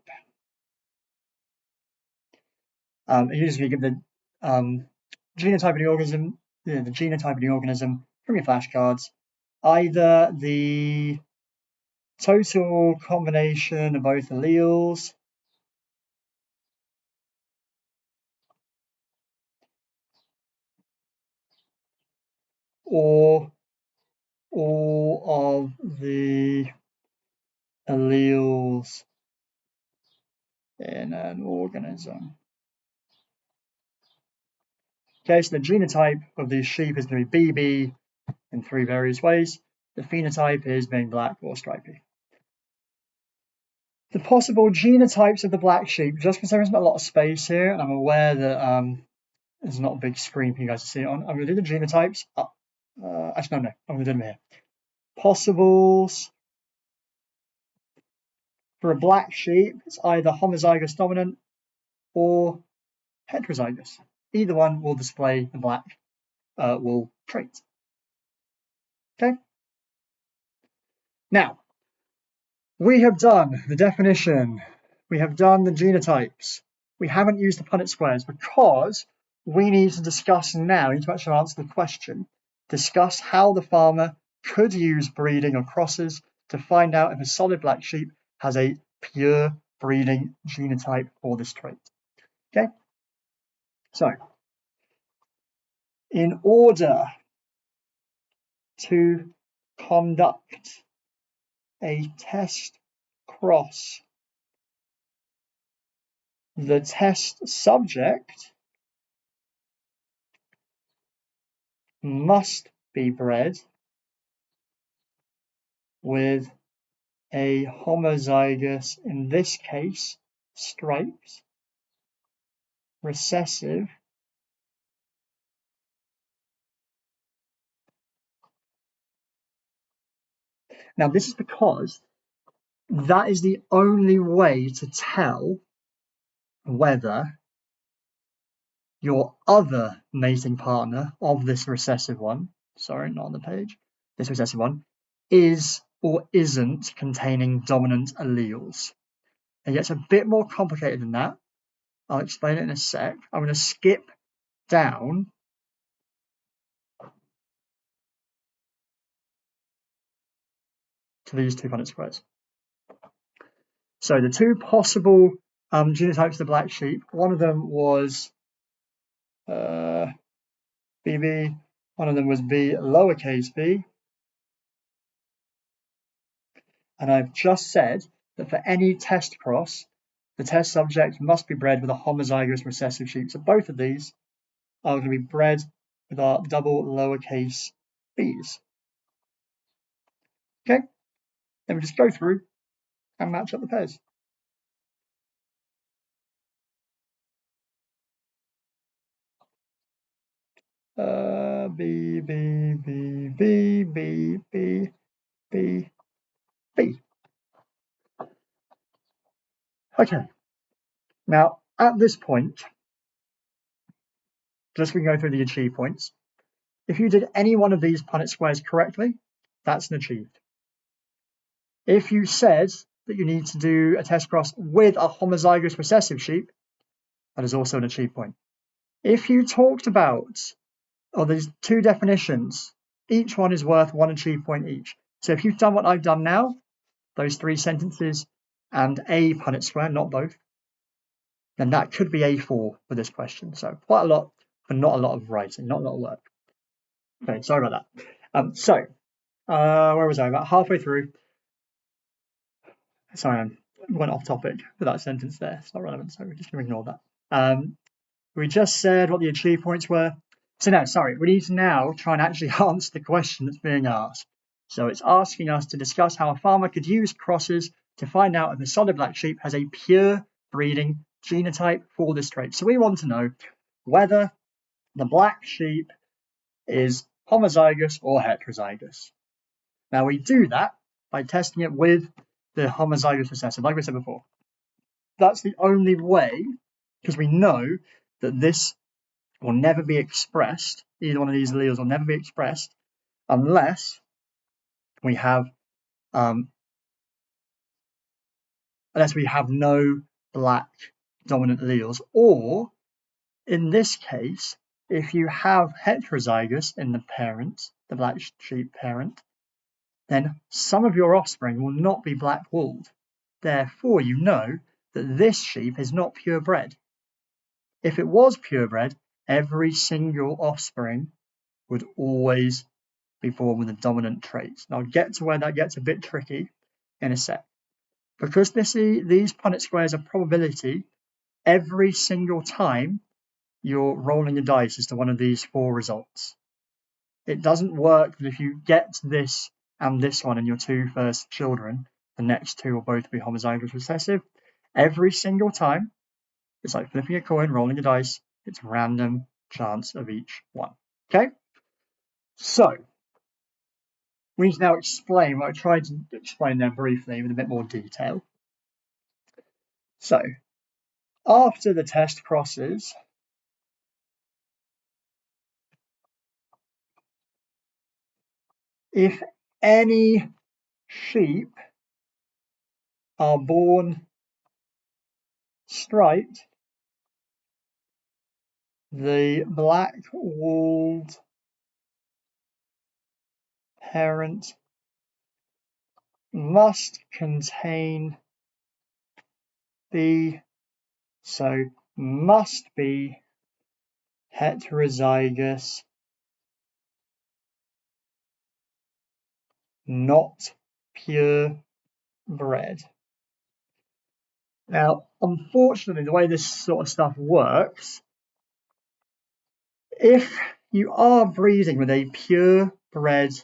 Usually give the genotype of the organism, the genotype of the organism from your flashcards. Either the total combination of both alleles, or all of the alleles in an organism. Okay, so the genotype of the sheep is going to be BB in three various ways. The phenotype is being black or stripy. The possible genotypes of the black sheep, just because there isn't a lot of space here, and I'm aware that there's not a big screen for you guys to see it on, I'm going to do the genotypes. Actually, no, I'm going to do them here. Possibles for a black sheep, it's either homozygous dominant or heterozygous. Either one will display the black wool trait. Okay. Now, we have done the definition. We have done the genotypes. We haven't used the Punnett squares because we need to discuss now, we need to actually answer the question, discuss how the farmer could use breeding or crosses to find out if a solid black sheep has a pure breeding genotype for this trait. Okay, so in order to conduct a test cross, the test subject must be bred with a homozygous, in this case, striped, recessive, now this is because that is the only way to tell whether your other mating partner of this recessive one, sorry, not on the page, this recessive one, is or isn't containing dominant alleles. It gets a bit more complicated than that. I'll explain it in a sec. I'm going to skip down to these two Punnett squares. So the two possible genotypes of the black sheep, one of them was BB, one of them was B lowercase b. And I've just said that for any test cross, the test subject must be bred with a homozygous recessive sheep. So both of these are going to be bred with our double lowercase b's. Okay, then we just go through and match up the pairs. B, B, B, B, B, B, B, B. Okay, now at this point, just we can go through the achieve points. If you did any one of these Punnett squares correctly, that's an achieved. If you said that you need to do a test cross with a homozygous recessive sheep, that is also an achieved point. If you talked about, there's two definitions, each one is worth 1 achieved point each. So if you've done what I've done now, those 3 sentences and a Punnett square, not both, then that could be A4 for this question. So quite a lot, but not a lot of writing, not a lot of work. Okay, sorry about that. Where was I? About halfway through. Sorry, I went off topic for that sentence there. It's not relevant, so we're just going to ignore that. We just said what the achieved points were. So now, sorry, we need to now try and actually answer the question that's being asked. So it's asking us to discuss how a farmer could use crosses to find out if a solid black sheep has a pure breeding genotype for this trait. So we want to know whether the black sheep is homozygous or heterozygous. Now we do that by testing it with the homozygous recessive, like we said before. That's the only way, because we know that this will never be expressed, either one of these alleles will never be expressed unless we have no black dominant alleles, or in this case, if you have heterozygous in the parent, the black sheep parent, then some of your offspring will not be black-wooled. Therefore, you know that this sheep is not purebred. If it was purebred, every single offspring would always be born with a dominant trait. And I'll get to where that gets a bit tricky in a sec. Because these Punnett squares are probability, every single time you're rolling a dice as to one of these 4 results. It doesn't work that if you get this and this one in your 2 first children, the next 2 will both be homozygous recessive. Every single time, it's like flipping a coin, rolling a dice, it's random chance of each one. Okay? So, we need to now explain what I tried to explain there briefly with a bit more detail. So, after the test crosses, if any sheep are born striped, the black-wooled parent must contain must be heterozygous, not purebred. Now, unfortunately, the way this sort of stuff works, if you are breeding with a purebred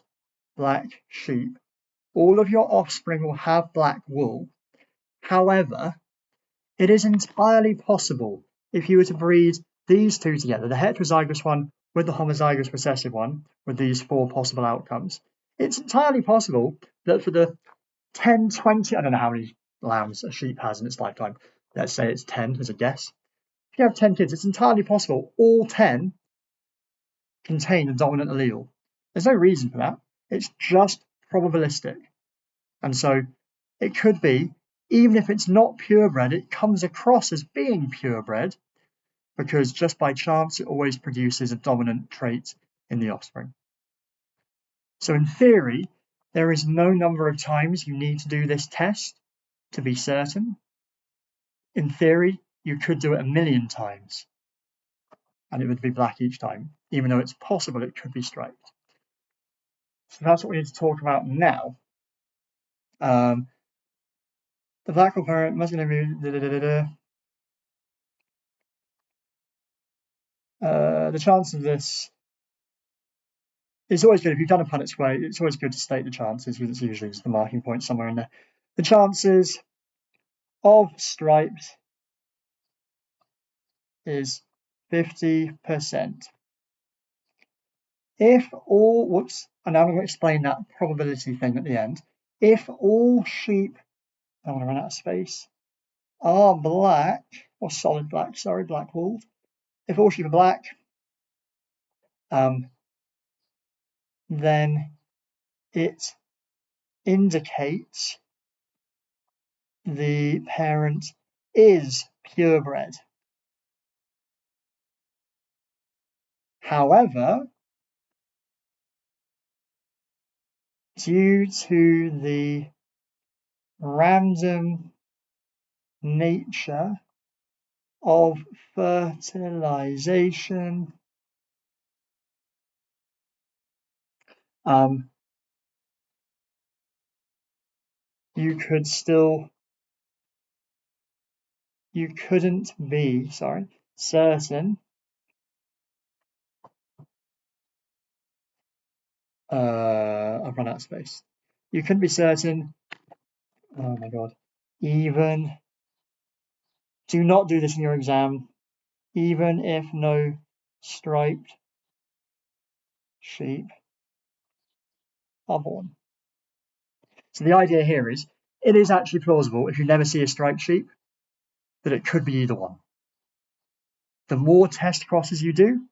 black sheep, all of your offspring will have black wool. However, it is entirely possible if you were to breed these 2 together, the heterozygous one with the homozygous recessive one, with these 4 possible outcomes, it's entirely possible that for the 10, 20, I don't know how many lambs a sheep has in its lifetime, let's say it's 10 as a guess. If you have 10 kids, it's entirely possible all 10 contain a dominant allele. There's no reason for that. It's just probabilistic. And so it could be, even if it's not purebred, it comes across as being purebred because just by chance it always produces a dominant trait in the offspring. So in theory, there is no number of times you need to do this test to be certain. In theory, you could do it 1,000,000 times and it would be black each time, even though it's possible it could be striped. So that's what we need to talk about now. The black parent must be the chance of this, it's always good if you've done a Punnett square, it's always good to state the chances because it's usually just the marking point somewhere in there. The chances of stripes is 50%. If all, and now I'm going to explain that probability thing at the end. If all sheep, I want to run out of space, are black, or solid black, sorry, black-wooled. If all sheep are black, then it indicates the parent is purebred. However, due to the random nature of fertilization, you couldn't be certain I've run out of space. You couldn't be certain, oh my god, even, do not do this in your exam, even if no striped sheep are born. So the idea here is, it is actually plausible if you never see a striped sheep, that it could be either one. The more test crosses you do,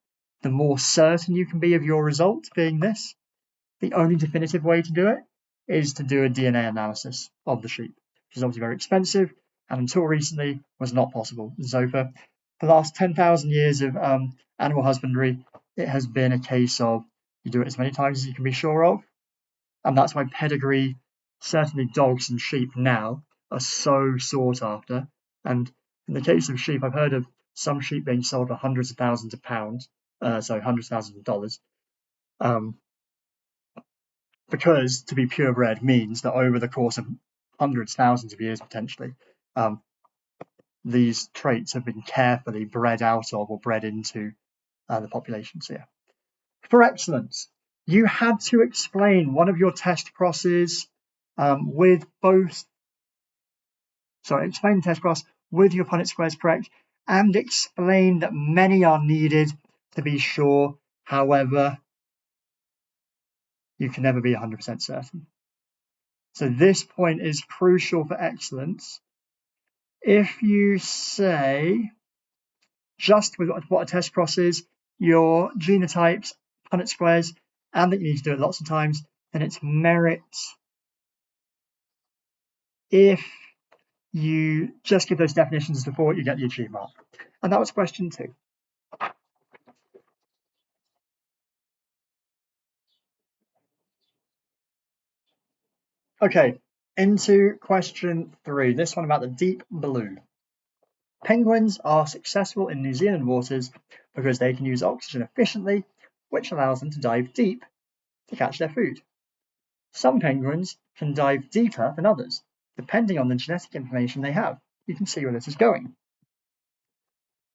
the more certain you can be of your result being this. The only definitive way to do it is to do a DNA analysis of the sheep, which is obviously very expensive and until recently was not possible. So for the last 10,000 years of animal husbandry, it has been a case of you do it as many times as you can be sure of. And that's why pedigree, certainly dogs and sheep now, are so sought after. And in the case of sheep, I've heard of some sheep being sold for hundreds of thousands of pounds, hundreds of thousands of dollars. Because to be purebred means that over the course of hundreds, thousands of years potentially, these traits have been carefully bred out of or bred into the population. So yeah. For excellence, you had to explain one of your test crosses with explain the test cross with your Punnett squares correct, and explain that many are needed to be sure. However, you can never be 100% certain. So this point is crucial for excellence. If you say, just with what a test cross is, your genotypes, Punnett squares, and that you need to do it lots of times, then it's merit. If you just give those definitions before, you get the achieve mark. And that was question 2. Okay, into question 3. This one about the deep blue. Penguins are successful in New Zealand waters because they can use oxygen efficiently, which allows them to dive deep to catch their food. Some penguins can dive deeper than others, depending on the genetic information they have. You can see where this is going.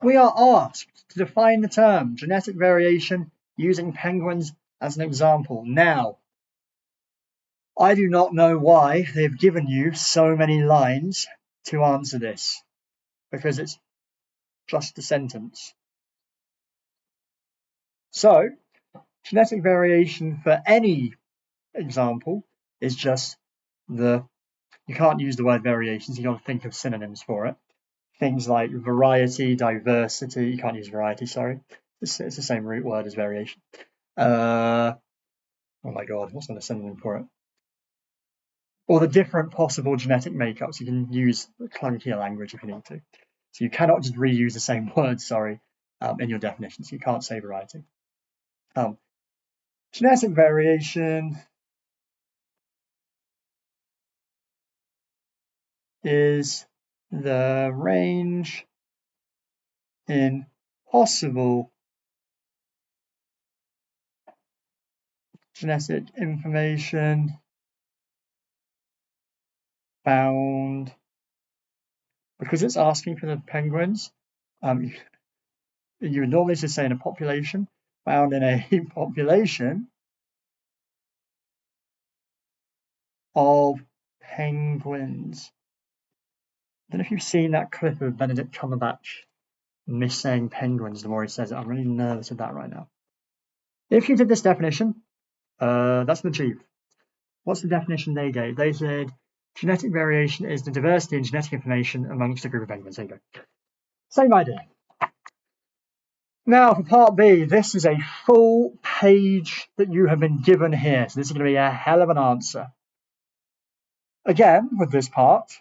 We are asked to define the term genetic variation using penguins as an example. Now, I do not know why they've given you so many lines to answer this, because it's just a sentence. So, genetic variation for any example is just you can't use the word variations, you got to think of synonyms for it. Things like variety, diversity, you can't use variety, sorry. It's the same root word as variation. Oh my god, what's another synonym for it? Or the different possible genetic makeups. You can use clunkier language if you need to. So you cannot just reuse the same word, in your definitions. You can't say variety. Genetic variation is the range in possible genetic information found, because it's asking for the penguins, you would normally just say in a population, found in a population of penguins. I don't know if you've seen that clip of Benedict Cumberbatch missaying penguins the more he says it. I'm really nervous with that right now. If you did this definition, that's an achieve. What's the definition they gave? They said genetic variation is the diversity in genetic information amongst a group of penguins. There you go. Same idea. Now for part B, this is a full page that you have been given here. So this is going to be a hell of an answer. Again, with this part,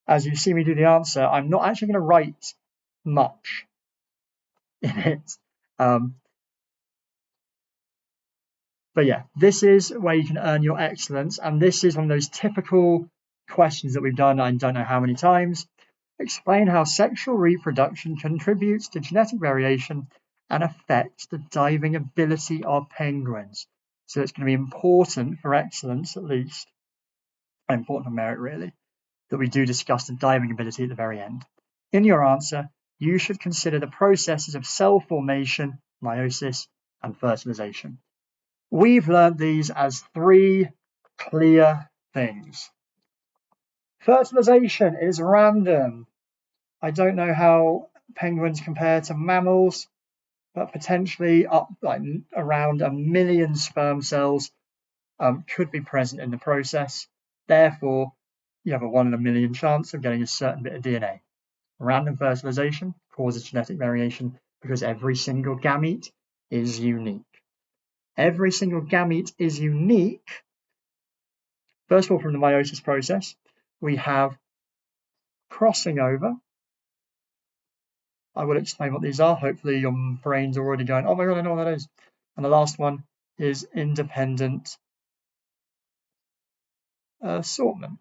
as you see me do the answer, I'm not actually going to write much in it. But yeah, this is where you can earn your excellence, and this is one of those typical questions that we've done I don't know how many times. Explain how sexual reproduction contributes to genetic variation and affects the diving ability of penguins. So it's going to be important for excellence, at least, important for merit really, that we do discuss the diving ability at the very end. In your answer, you should consider the processes of cell formation, meiosis, and fertilization. We've learned these as three clear things. Fertilization is random. I don't know how penguins compare to mammals, but potentially up like around 1 million sperm cells could be present in the process. Therefore, you have a 1 in a million chance of getting a certain bit of DNA. Random fertilization causes genetic variation because every single gamete is unique. Every single gamete is unique. First of all, from the meiosis process, we have crossing over. I will explain what these are. Hopefully your brain's already going, oh my god, I know what that is. And the last one is independent assortment.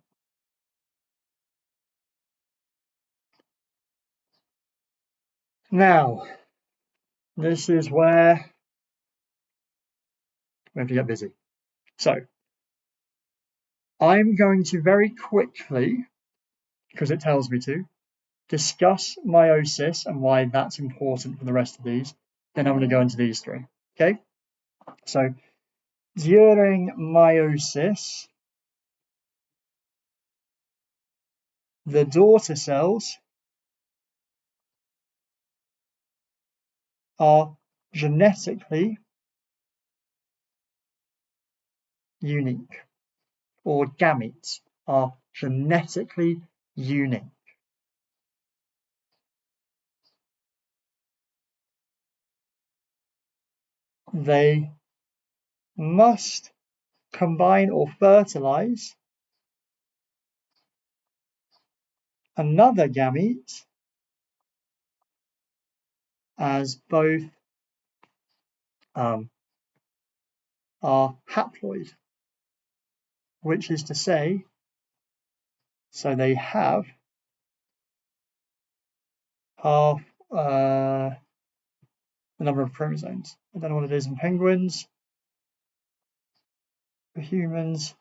Now, this is where we have to get busy. So, I'm going to very quickly, because it tells me to, discuss meiosis and why that's important for the rest of these. Then I'm going to go into these three. Okay? So, during meiosis, the daughter cells are genetically unique, or gametes are genetically unique. They must combine or fertilize another gamete as both are haploid, which is to say, so they have half the number of chromosomes. I don't know what it is in penguins. For humans,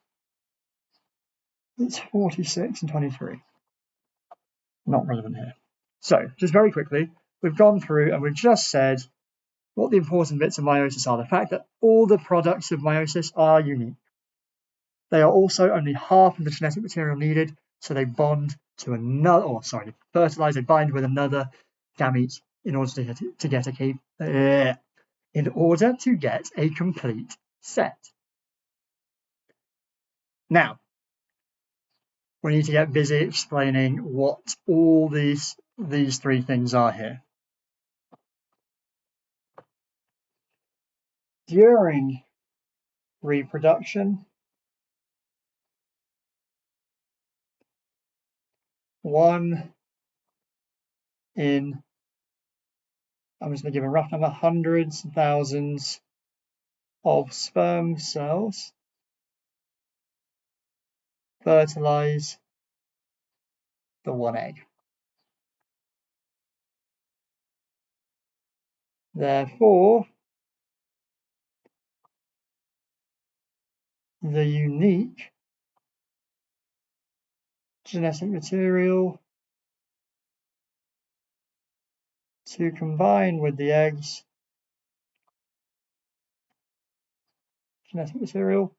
it's 46 and 23. Not relevant here. So, just very quickly, we've gone through and we've just said what the important bits of meiosis are. The fact that all the products of meiosis are unique. They are also only half of the genetic material needed, so they bond to another, they fertilize, they bind with another gamete in order to get a complete set. Now, we need to get busy explaining what all these three things are here. During reproduction, I'm just going to give a rough number, hundreds of thousands of sperm cells fertilize the one egg. Therefore, the unique genetic material to combine with the egg's genetic material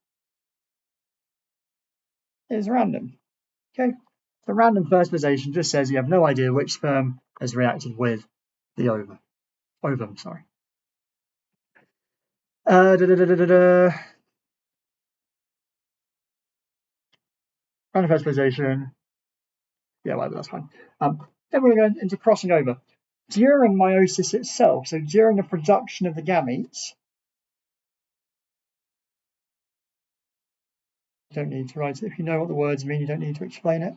is random. Okay, so random fertilization just says you have no idea which sperm has reacted with the ovum. Random fertilization. Yeah, whatever, that's fine. Then we're going into crossing over. During meiosis itself, so during the production of the gametes, you don't need to write it. If you know what the words mean, you don't need to explain it.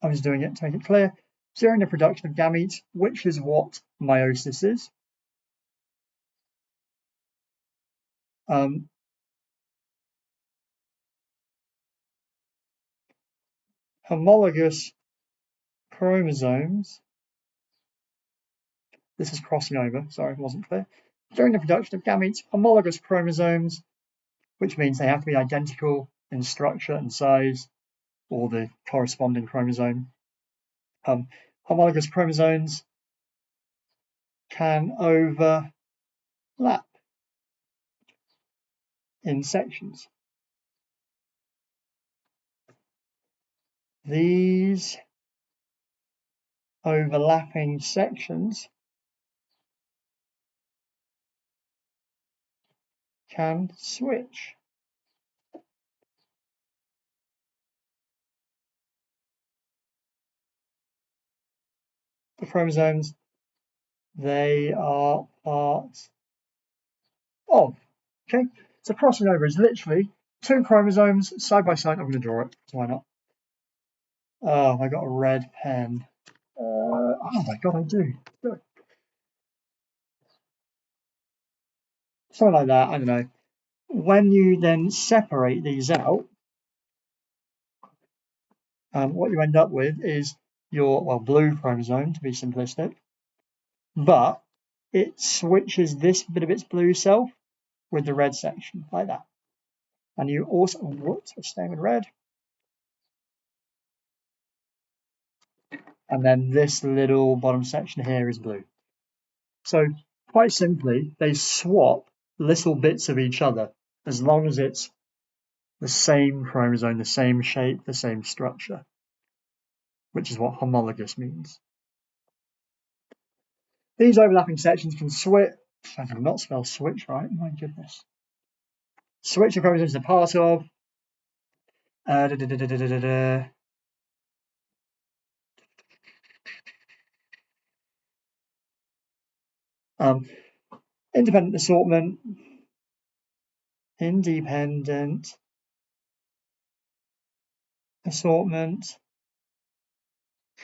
I'm just doing it to make it clear. During the production of gametes, which is what meiosis is, homologous chromosomes, this is crossing over, sorry, it wasn't clear, during the production of gametes, homologous chromosomes, which means they have to be identical in structure and size, or the corresponding chromosome. Homologous chromosomes can overlap in sections. These overlapping sections can switch. The chromosomes they are part of. Okay, so crossing over is literally two chromosomes side by side. I'm going to draw it, so why not? Oh, I got a red pen. Oh my god, I do. Something like that, I don't know. When you then separate these out, what you end up with is your, well, blue chromosome, to be simplistic, but it switches this bit of its blue self with the red section, like that. And you also, whoops, we're staying with red. And then this little bottom section here is blue. So quite simply, they swap little bits of each other as long as it's the same chromosome, the same shape, the same structure, which is what homologous means. These overlapping sections can switch. I did not spell switch right, my goodness. Switch the chromosomes are part of. Independent assortment. Independent assortment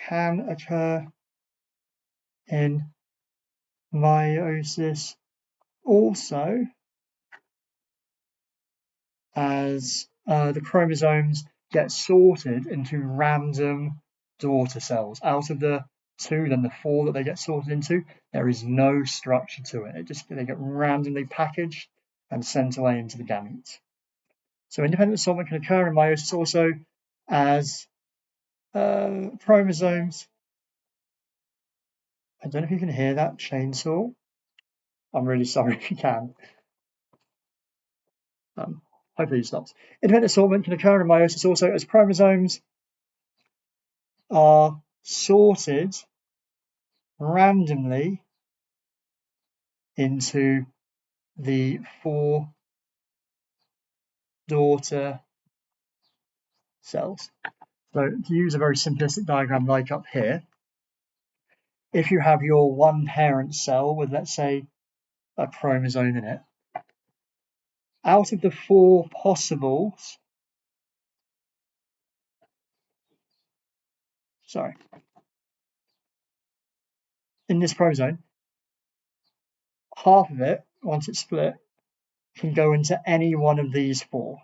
can occur in meiosis also as the chromosomes get sorted into random daughter cells. Out of the 2, then the 4 that they get sorted into, there is no structure to it. They get randomly packaged and sent away into the gametes. So independent assortment can occur in meiosis also as chromosomes. I don't know if you can hear that chainsaw. I'm really sorry if you can. Hopefully it stops. Independent assortment can occur in meiosis also as chromosomes are sorted randomly into the 4 daughter cells. So to use a very simplistic diagram like up here, if you have your one parent cell with, let's say, a chromosome in it, out of the 4 possibles, in this chromosome, half of it, once it's split, can go into any one of these 4.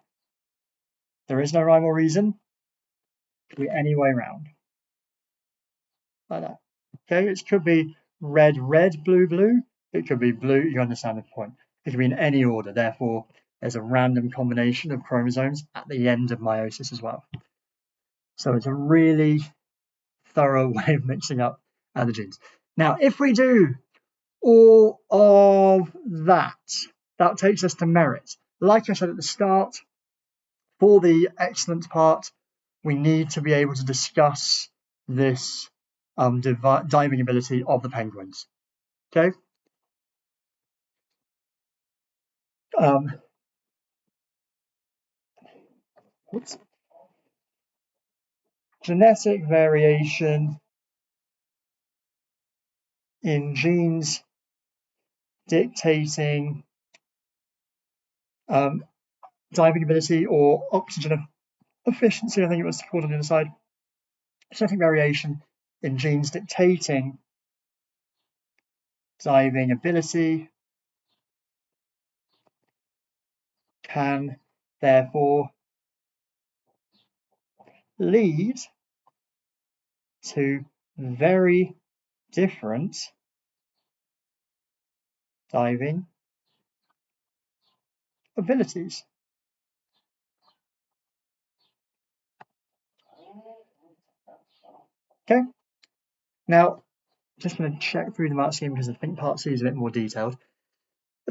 There is no rhyme or reason. It could be any way around. Like that. Okay, it could be red, red, blue, blue. It could be blue, you understand the point. It could be in any order, therefore there's a random combination of chromosomes at the end of meiosis as well. So it's a really thorough way of mixing up the genes. Now, if we do all of that, that takes us to merit. Like I said at the start, for the excellence part, we need to be able to discuss this diving ability of the penguins. Okay. Genetic variation in genes dictating diving ability or oxygen efficiency, I think it was called on the other side. Genetic variation in genes dictating diving ability can therefore lead to very different diving abilities. Okay, now just going to check through the mark scheme because I think part C is a bit more detailed.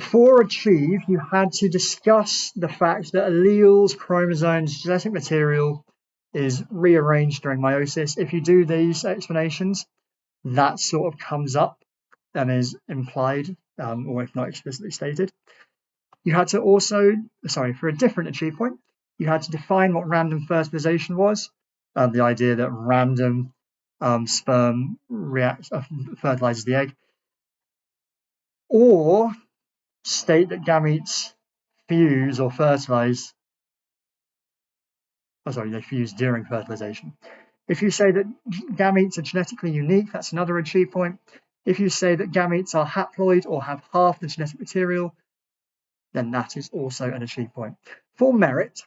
For achieve, you had to discuss the fact that alleles, chromosomes, genetic material is rearranged during meiosis. If you do these explanations, that sort of comes up and is implied, or if not explicitly stated. You had to also, for a different achieve point, you had to define what random fertilization was, the idea that random sperm fertilizes the egg, or state that gametes fuse or fertilize. They fuse during fertilization. If you say that gametes are genetically unique, that's another achieve point. If you say that gametes are haploid or have half the genetic material, then that is also an achieve point. For merit,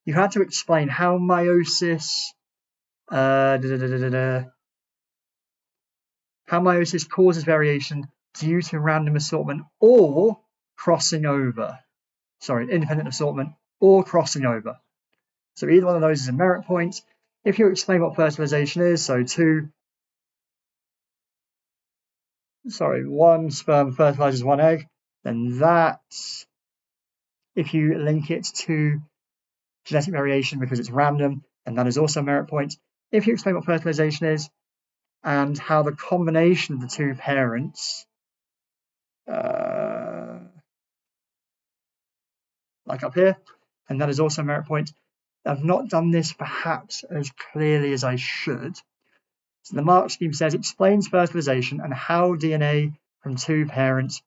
you had to explain how meiosis causes variation due to random assortment or crossing over. Independent assortment or crossing over. So either one of those is a merit point. If you explain what fertilization is, one sperm fertilizes one egg, then that's, if you link it to genetic variation because it's random, and that is also a merit point. If you explain what fertilization is and how the combination of the two parents, like up here, and that is also a merit point. I've not done this perhaps as clearly as I should. So the mark scheme says explains fertilization and how DNA from two parents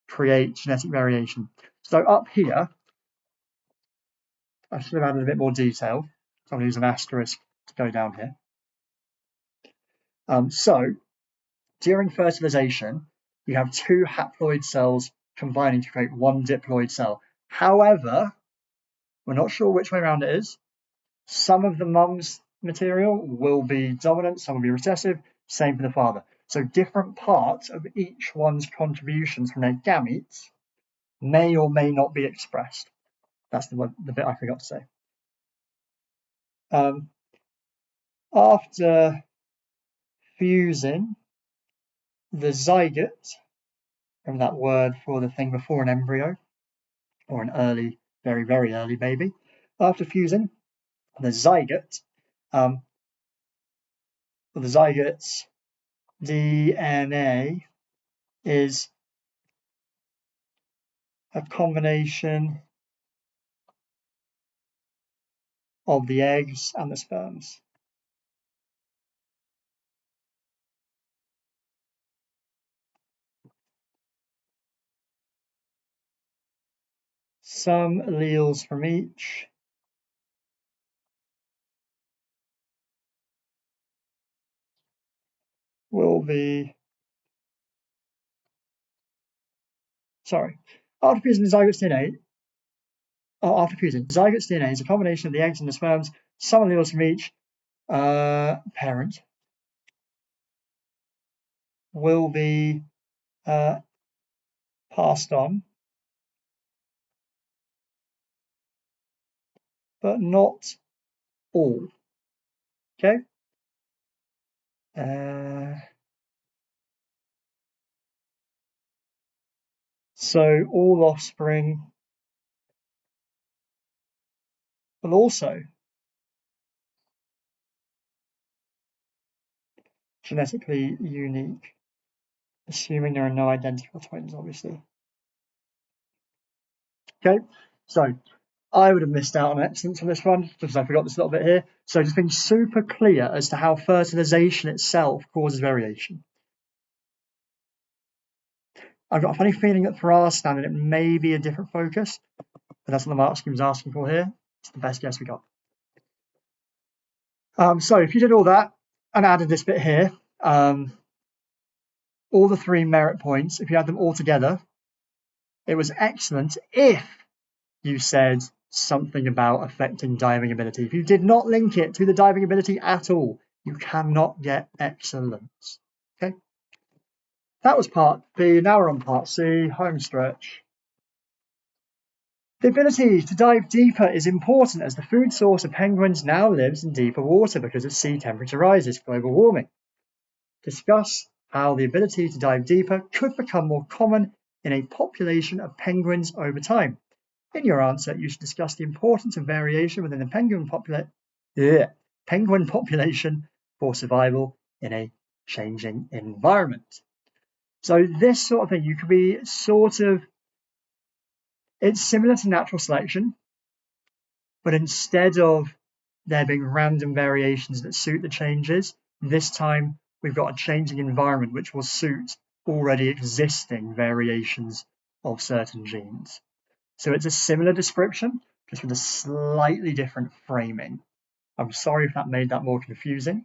create genetic variation. So up here, I should have added a bit more detail. So I'm going to use an asterisk to go down here. So during fertilization, you have two haploid cells combining to create one diploid cell. However, we're not sure which way around it is. Some of the mum's material will be dominant, some will be recessive, same for the father. So different parts of each one's contributions from their gametes may or may not be expressed. That's the bit I forgot to say. After fusing, the zygote, from that word for the thing before an embryo, or an early, very, very early baby, after fusing, the zygote, the zygote's DNA is a combination of the eggs and the sperms. Some alleles from each will be, after fusing the zygote's DNA, zygote's DNA is a combination of the eggs and the sperms. Some alleles from each parent will be passed on, but not all. Okay? So all offspring will also genetically unique, assuming there are no identical twins, obviously. Okay, so I would have missed out on excellence on this one because I forgot this little bit here. So just being super clear as to how fertilization itself causes variation. I've got a funny feeling that for our standard it may be a different focus, but that's what the mark scheme is asking for here. It's the best guess we got. So if you did all that and added this bit here, all the three merit points, if you add them all together, it was excellent if you said something about affecting diving ability. If you did not link it to the diving ability at all, You cannot get excellence. Okay? That was part B. Now we're on part C, home stretch. The ability to dive deeper is important as the food source of penguins now lives in deeper water because of sea temperature rises, global warming. Discuss how the ability to dive deeper could become more common in a population of penguins over time. In your answer, you should discuss the importance of variation within the penguin population for survival in a changing environment. So this sort of thing, you could be it's similar to natural selection, but instead of there being random variations that suit the changes, this time we've got a changing environment which will suit already existing variations of certain genes. So it's a similar description, just with a slightly different framing. I'm sorry if that made that more confusing.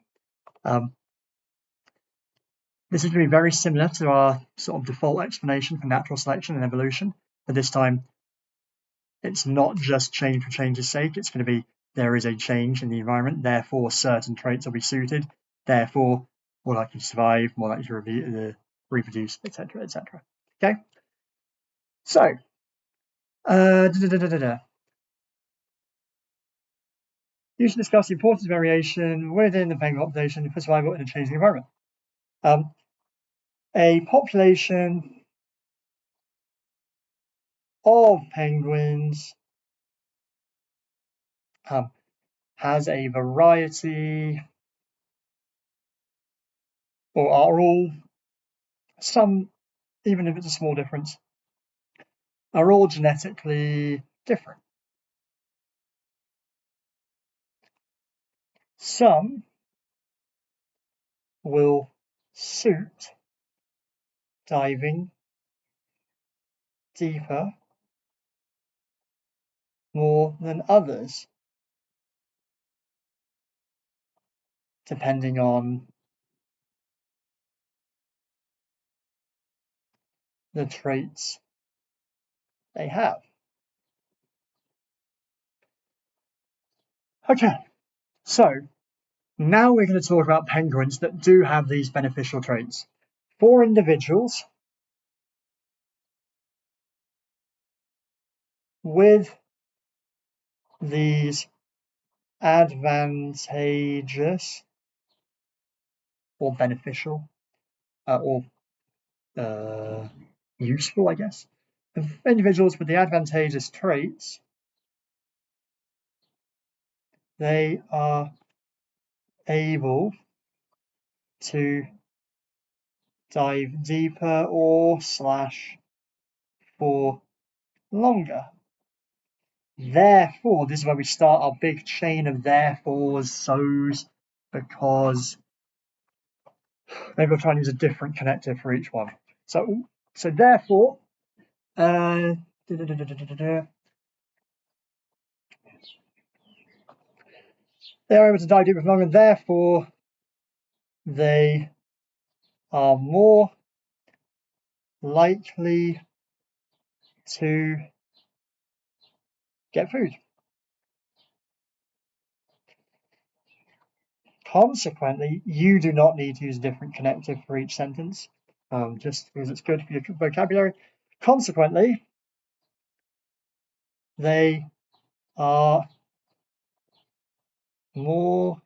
This is going to be very similar to our sort of default explanation for natural selection and evolution, but this time it's not just change for change's sake. It's going to be there is a change in the environment, therefore certain traits will be suited, therefore more likely to survive, more likely to reproduce, etc., etc. Okay, so you should discuss the importance of variation within the penguin population for survival in a changing environment. A population of penguins has a variety, or are all, some, even if it's a small difference, are all genetically different. Some will suit diving deeper more than others, depending on the traits they have. Okay, so now we're going to talk about penguins that do have these beneficial traits. For individuals with these advantageous or beneficial or useful, I guess, individuals with the advantageous traits, they are able to dive deeper or / for longer. Therefore, this is where we start our big chain of therefores, so's, because maybe we'll try and use a different connector for each one. So therefore, they're able to dive deeper for longer, therefore they are more likely to get food. Consequently, you do not need to use a different connector for each sentence, just because it's good for your vocabulary. Consequently, they are more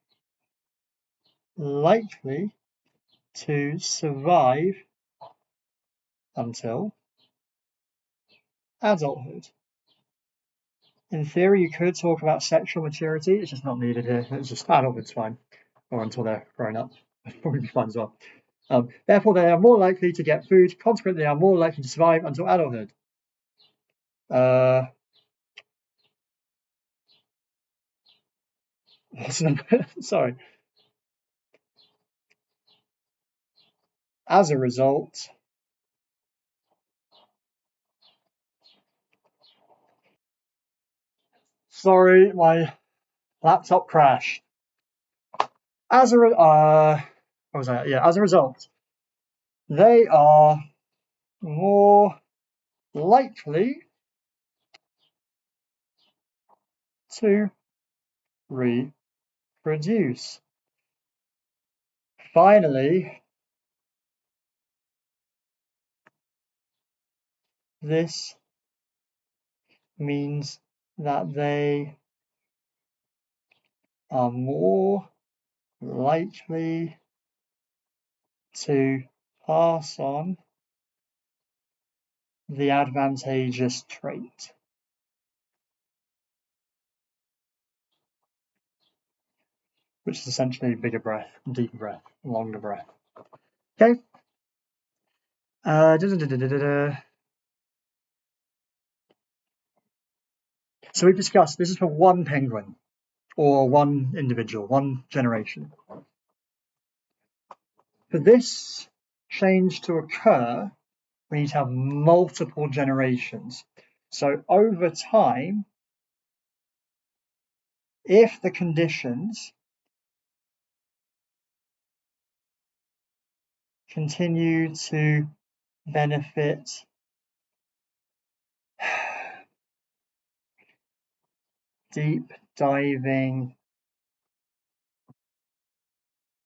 likely to survive until adulthood. In theory, you could talk about sexual maturity. It's just not needed here. It's just adulthood's fine, or until they're grown up. It'd probably be fine as well. Therefore, they are more likely to get food. Consequently, they are more likely to survive until adulthood. Sorry. As a result, sorry, my laptop crashed. As a result, they are more likely to reproduce. finally, this means that they are more likely to pass on the advantageous trait. Which is essentially bigger breath, deeper breath, longer breath. Okay. So we've discussed this is for one penguin or one individual, one generation. For this change to occur, we need to have multiple generations. So over time, if the conditions continue to benefit deep diving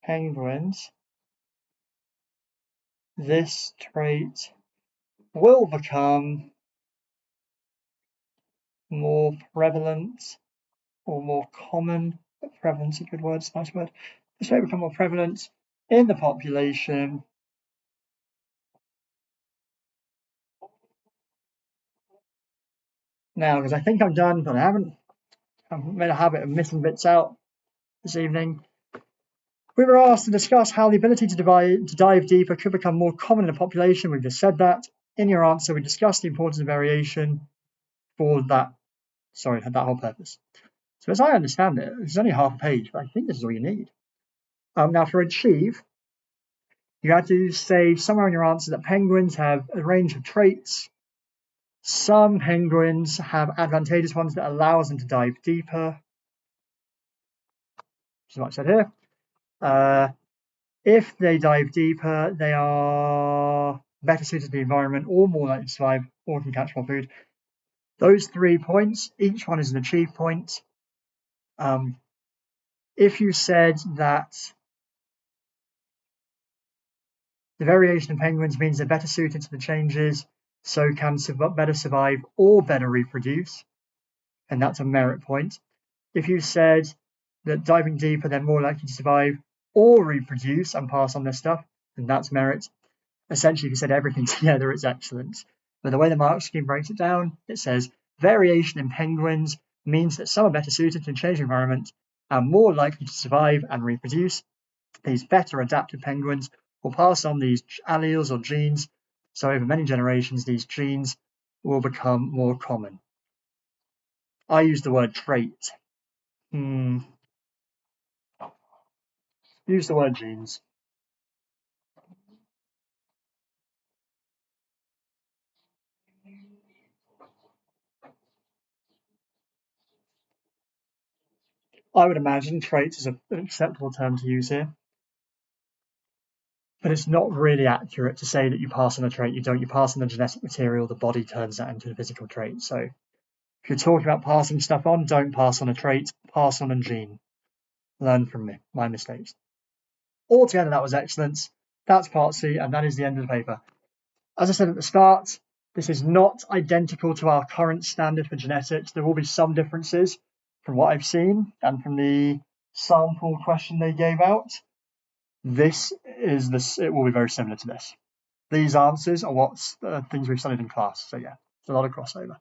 penguins, this trait will become more prevalent or more common. Prevalence is a good word, it's a nice word. This may become more prevalent in the population now, because I think I'm done, but I've made a habit of missing bits out this evening. We were asked to discuss how the ability to dive deeper could become more common in the population. We've just said that. In your answer, we discussed the importance of variation for that whole purpose. So as I understand it, it's only half a page, but I think this is all you need. Now for achieve, you had to say somewhere in your answer that penguins have a range of traits. Some penguins have advantageous ones that allows them to dive deeper. Which is what I said here. If they dive deeper, they are better suited to the environment or more likely to survive or can catch more food. Those 3 points, each one is an achieve point. If you said that the variation in penguins means they're better suited to the changes, so can better survive or better reproduce, and that's a merit point. If you said that diving deeper, they're more likely to survive or reproduce and pass on their stuff, then that's merit. Essentially, if you said everything together, it's excellence. But the way the mark scheme breaks it down, it says variation in penguins means that some are better suited to a changing environment and more likely to survive and reproduce. These better adapted penguins will pass on these alleles or genes, so over many generations, these genes will become more common. I use the word trait. Use the word genes. I would imagine traits is an acceptable term to use here. But it's not really accurate to say that you pass on a trait. You don't. You pass on the genetic material, the body turns that into a physical trait. So if you're talking about passing stuff on, don't pass on a trait, pass on a gene. Learn from me, my mistakes. Altogether, that was excellent. That's part C, and that is the end of the paper. As I said at the start, this is not identical to our current standard for genetics. There will be some differences from what I've seen and from the sample question they gave out. It will be very similar to this. These answers are things we've studied in class. So yeah, it's a lot of crossover.